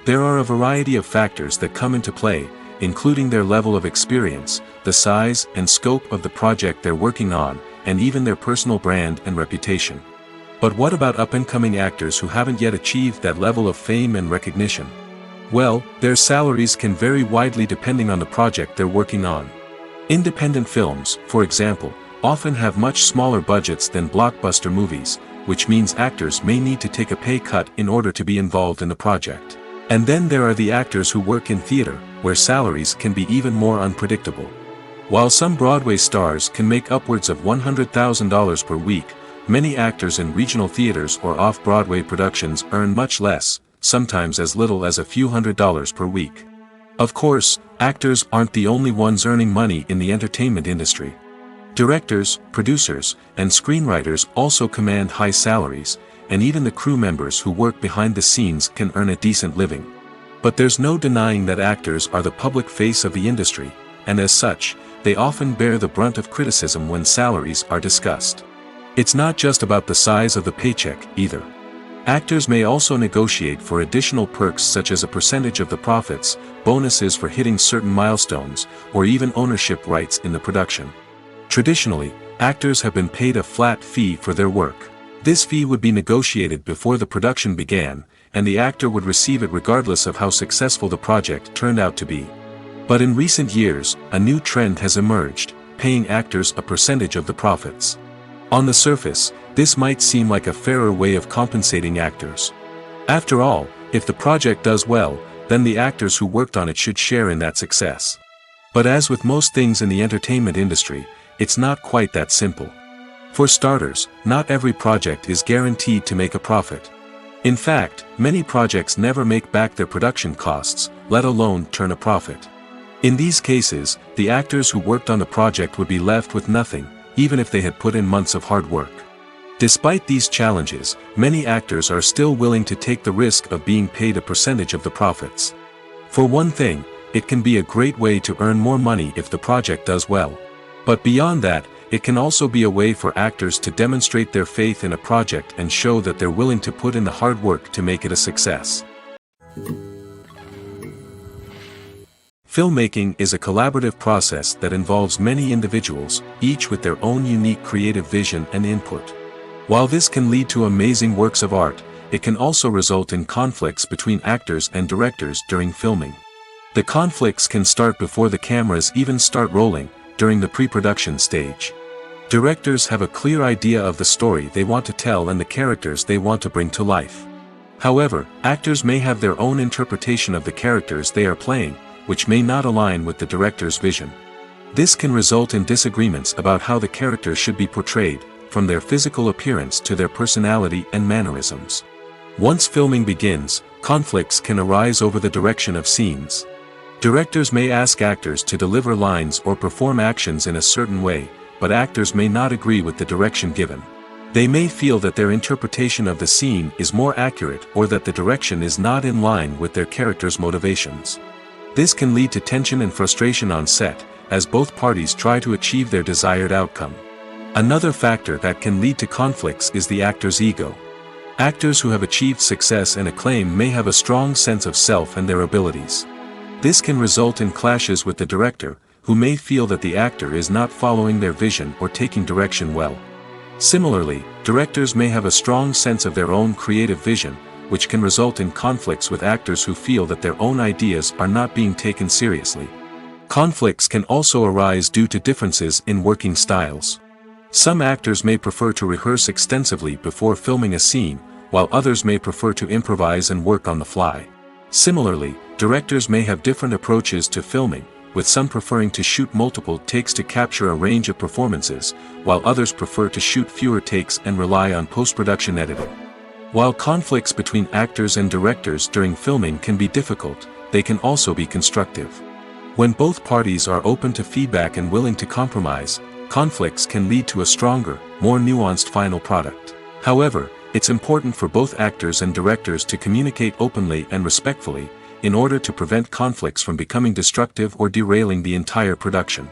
There are a variety of factors that come into play, including their level of experience, the size and scope of the project they're working on, and even their personal brand and reputation. But what about up-and-coming actors who haven't yet achieved that level of fame and recognition? Well, their salaries can vary widely depending on the project they're working on. Independent films, for example, often have much smaller budgets than blockbuster movies, which means actors may need to take a pay cut in order to be involved in the project. And then there are the actors who work in theater, where salaries can be even more unpredictable. While some Broadway stars can make upwards of $100,000 per week, many actors in regional theaters or off-Broadway productions earn much less, sometimes as little as a few $100s per week. Of course, actors aren't the only ones earning money in the entertainment industry. Directors, producers, and screenwriters also command high salaries, and even the crew members who work behind the scenes can earn a decent living. But there's no denying that actors are the public face of the industry, and as such, they often bear the brunt of criticism when salaries are discussed. It's not just about the size of the paycheck, either. Actors may also negotiate for additional perks such as a percentage of the profits, bonuses for hitting certain milestones, or even ownership rights in the production. Traditionally, actors have been paid a flat fee for their work. This fee would be negotiated before the production began, and the actor would receive it regardless of how successful the project turned out to be. But in recent years, a new trend has emerged, paying actors a percentage of the profits. On the surface, this might seem like a fairer way of compensating actors. After all, if the project does well, then the actors who worked on it should share in that success. But as with most things in the entertainment industry, it's not quite that simple. For starters, not every project is guaranteed to make a profit. In fact, many projects never make back their production costs, let alone turn a profit. In these cases, the actors who worked on the project would be left with nothing, even if they had put in months of hard work. Despite these challenges, many actors are still willing to take the risk of being paid a percentage of the profits. For one thing, it can be a great way to earn more money if the project does well. But beyond that, it can also be a way for actors to demonstrate their faith in a project and show that they're willing to put in the hard work to make it a success. Filmmaking is a collaborative process that involves many individuals, each with their own unique creative vision and input. While this can lead to amazing works of art, it can also result in conflicts between actors and directors during filming. The conflicts can start before the cameras even start rolling, during the pre-production stage. Directors have a clear idea of the story they want to tell and the characters they want to bring to life. However, actors may have their own interpretation of the characters they are playing, which may not align with the director's vision. This can result in disagreements about how the characters should be portrayed, from their physical appearance to their personality and mannerisms. Once filming begins, conflicts can arise over the direction of scenes. Directors may ask actors to deliver lines or perform actions in a certain way, but actors may not agree with the direction given. They may feel that their interpretation of the scene is more accurate or that the direction is not in line with their character's motivations. This can lead to tension and frustration on set, as both parties try to achieve their desired outcome. Another factor that can lead to conflicts is the actor's ego. Actors who have achieved success and acclaim may have a strong sense of self and their abilities. This can result in clashes with the director, who may feel that the actor is not following their vision or taking direction well. Similarly, directors may have a strong sense of their own creative vision, which can result in conflicts with actors who feel that their own ideas are not being taken seriously. Conflicts can also arise due to differences in working styles. Some actors may prefer to rehearse extensively before filming a scene, while others may prefer to improvise and work on the fly. Similarly, directors may have different approaches to filming, with some preferring to shoot multiple takes to capture a range of performances, while others prefer to shoot fewer takes and rely on post-production editing. While conflicts between actors and directors during filming can be difficult, they can also be constructive. When both parties are open to feedback and willing to compromise, conflicts can lead to a stronger, more nuanced final product. However, it's important for both actors and directors to communicate openly and respectfully, in order to prevent conflicts from becoming destructive or derailing the entire production.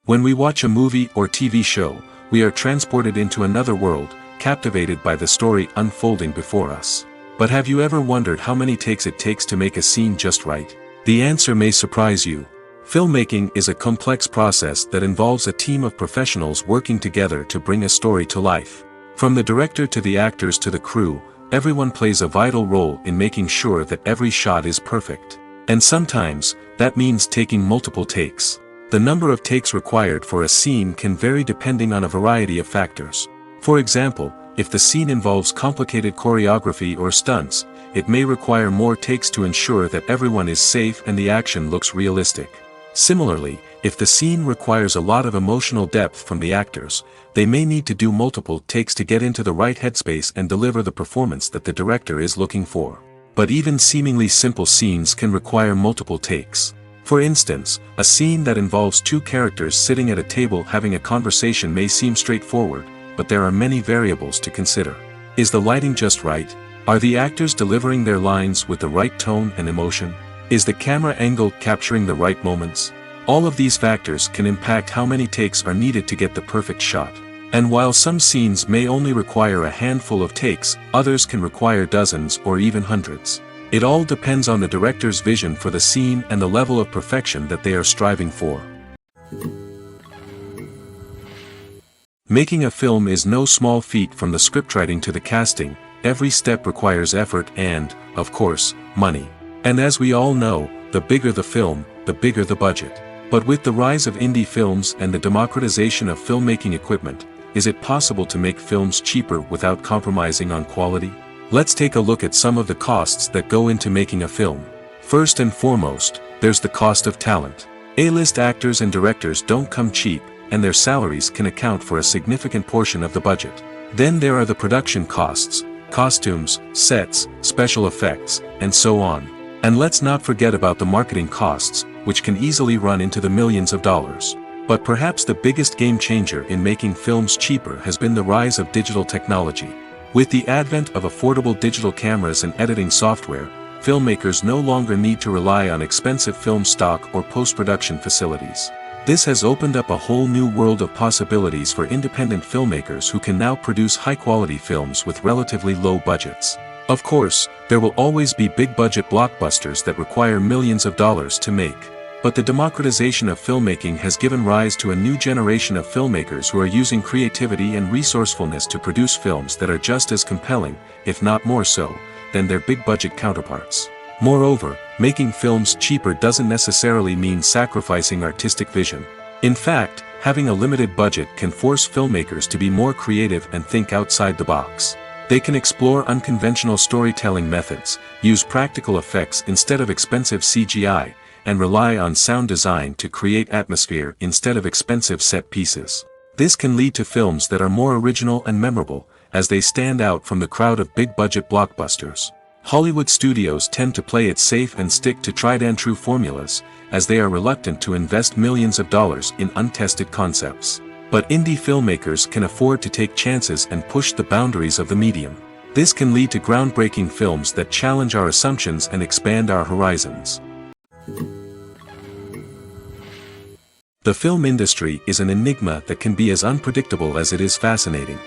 When we watch a movie or TV show, we are transported into another world, captivated by the story unfolding before us. But have you ever wondered how many takes it takes to make a scene just right? The answer may surprise you. Filmmaking is a complex process that involves a team of professionals working together to bring a story to life. From the director to the actors to the crew, everyone plays a vital role in making sure that every shot is perfect. And sometimes, that means taking multiple takes. The number of takes required for a scene can vary depending on a variety of factors. For example, if the scene involves complicated choreography or stunts, it may require more takes to ensure that everyone is safe and the action looks realistic. Similarly, if the scene requires a lot of emotional depth from the actors, they may need to do multiple takes to get into the right headspace and deliver the performance that the director is looking for. But even seemingly simple scenes can require multiple takes. For instance, a scene that involves two characters sitting at a table having a conversation may seem straightforward, but there are many variables to consider. Is the lighting just right? Are the actors delivering their lines with the right tone and emotion? Is the camera angle capturing the right moments? All of these factors can impact how many takes are needed to get the perfect shot. And while some scenes may only require a handful of takes, others can require dozens or even hundreds. It all depends on the director's vision for the scene and the level of perfection that they are striving for. Making a film is no small feat. From the scriptwriting to the casting, every step requires effort and, of course, money. And as we all know, the bigger the film, the bigger the budget. But with the rise of indie films and the democratization of filmmaking equipment, is it possible to make films cheaper without compromising on quality? Let's take a look at some of the costs that go into making a film. First and foremost, there's the cost of talent. A-list actors and directors don't come cheap, and their salaries can account for a significant portion of the budget. Then there are the production costs, costumes, sets, special effects, and so on. And let's not forget about the marketing costs, which can easily run into the millions of dollars. But perhaps the biggest game changer in making films cheaper has been the rise of digital technology. With the advent of affordable digital cameras and editing software, filmmakers no longer need to rely on expensive film stock or post-production facilities. This has opened up a whole new world of possibilities for independent filmmakers who can now produce high-quality films with relatively low budgets. Of course, there will always be big-budget blockbusters that require millions of dollars to make. But the democratization of filmmaking has given rise to a new generation of filmmakers who are using creativity and resourcefulness to produce films that are just as compelling, if not more so, than their big-budget counterparts. Moreover, making films cheaper doesn't necessarily mean sacrificing artistic vision. In fact, having a limited budget can force filmmakers to be more creative and think outside the box. They can explore unconventional storytelling methods, use practical effects instead of expensive CGI, and rely on sound design to create atmosphere instead of expensive set pieces. This can lead to films that are more original and memorable, as they stand out from the crowd of big-budget blockbusters. Hollywood studios tend to play it safe and stick to tried-and-true formulas, as they are reluctant to invest millions of dollars in untested concepts. But indie filmmakers can afford to take chances and push the boundaries of the medium. This can lead to groundbreaking films that challenge our assumptions and expand our horizons. The film industry is an enigma that can be as unpredictable as it is fascinating.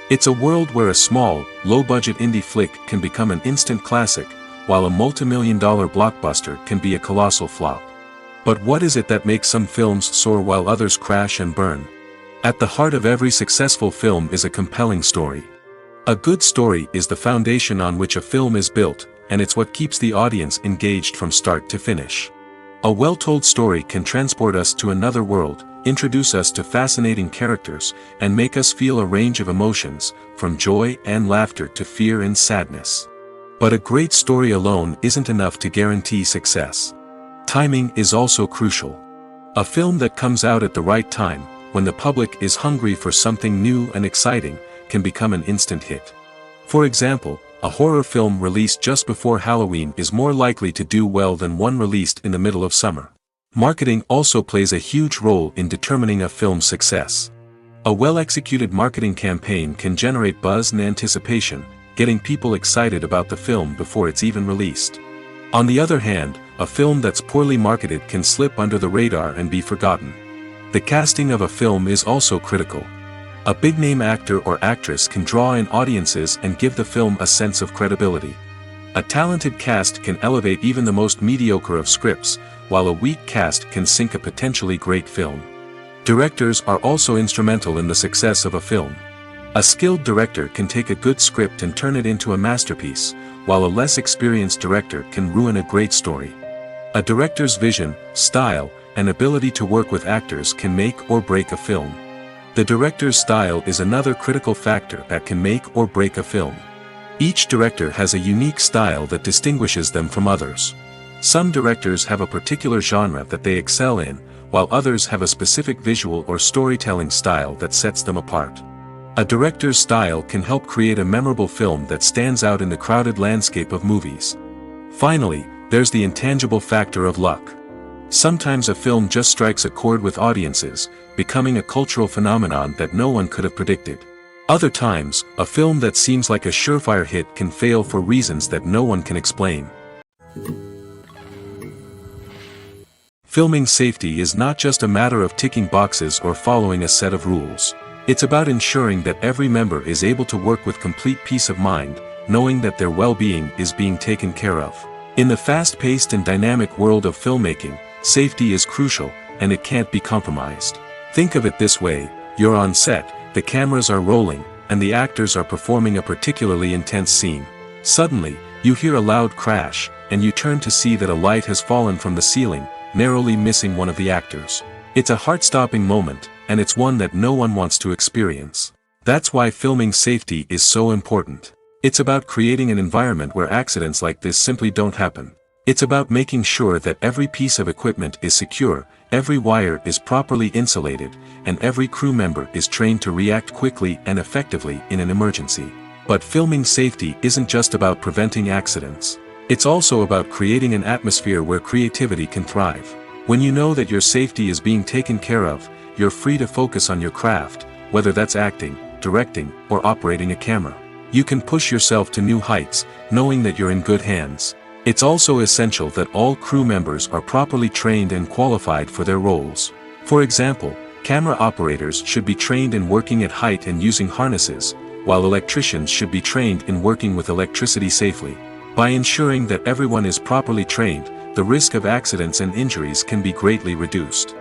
It's a world where a small, low-budget indie flick can become an instant classic, while a multi-million-dollar blockbuster can be a colossal flop. But what is it that makes some films soar while others crash and burn? At the heart of every successful film is a compelling story. A good story is the foundation on which a film is built, and it's what keeps the audience engaged from start to finish. A well-told story can transport us to another world, introduce us to fascinating characters, and make us feel a range of emotions, from joy and laughter to fear and sadness. But a great story alone isn't enough to guarantee success. Timing is also crucial. A film that comes out at the right time, when the public is hungry for something new and exciting, can become an instant hit. For example, a horror film released just before Halloween is more likely to do well than one released in the middle of summer. Marketing also plays a huge role in determining a film's success. A well-executed marketing campaign can generate buzz and anticipation, getting people excited about the film before it's even released. On the other hand, a film that's poorly marketed can slip under the radar and be forgotten. The casting of a film is also critical. A big-name actor or actress can draw in audiences and give the film a sense of credibility. A talented cast can elevate even the most mediocre of scripts, while a weak cast can sink a potentially great film. Directors are also instrumental in the success of a film. A skilled director can take a good script and turn it into a masterpiece, while a less experienced director can ruin a great story. A director's vision, style, and ability to work with actors can make or break a film. The director's style is another critical factor that can make or break a film. Each director has a unique style that distinguishes them from others. Some directors have a particular genre that they excel in, while others have a specific visual or storytelling style that sets them apart. A director's style can help create a memorable film that stands out in the crowded landscape of movies. Finally, there's the intangible factor of luck. Sometimes a film just strikes a chord with audiences, becoming a cultural phenomenon that no one could have predicted. Other times, a film that seems like a surefire hit can fail for reasons that no one can explain. Filming safety is not just a matter of ticking boxes or following a set of rules. It's about ensuring that every member is able to work with complete peace of mind, knowing that their well-being is being taken care of. In the fast-paced and dynamic world of filmmaking, safety is crucial, and it can't be compromised. Think of it this way: you're on set, the cameras are rolling, and the actors are performing a particularly intense scene. Suddenly, you hear a loud crash, and you turn to see that a light has fallen from the ceiling, narrowly missing one of the actors. It's a heart-stopping moment, and it's one that no one wants to experience. That's why filming safety is so important. It's about creating an environment where accidents like this simply don't happen. It's about making sure that every piece of equipment is secure, every wire is properly insulated, and every crew member is trained to react quickly and effectively in an emergency. But filming safety isn't just about preventing accidents. It's also about creating an atmosphere where creativity can thrive. When you know that your safety is being taken care of, you're free to focus on your craft, whether that's acting, directing, or operating a camera. You can push yourself to new heights, knowing that you're in good hands. It's also essential that all crew members are properly trained and qualified for their roles. For example, camera operators should be trained in working at height and using harnesses, while electricians should be trained in working with electricity safely. By ensuring that everyone is properly trained, the risk of accidents and injuries can be greatly reduced.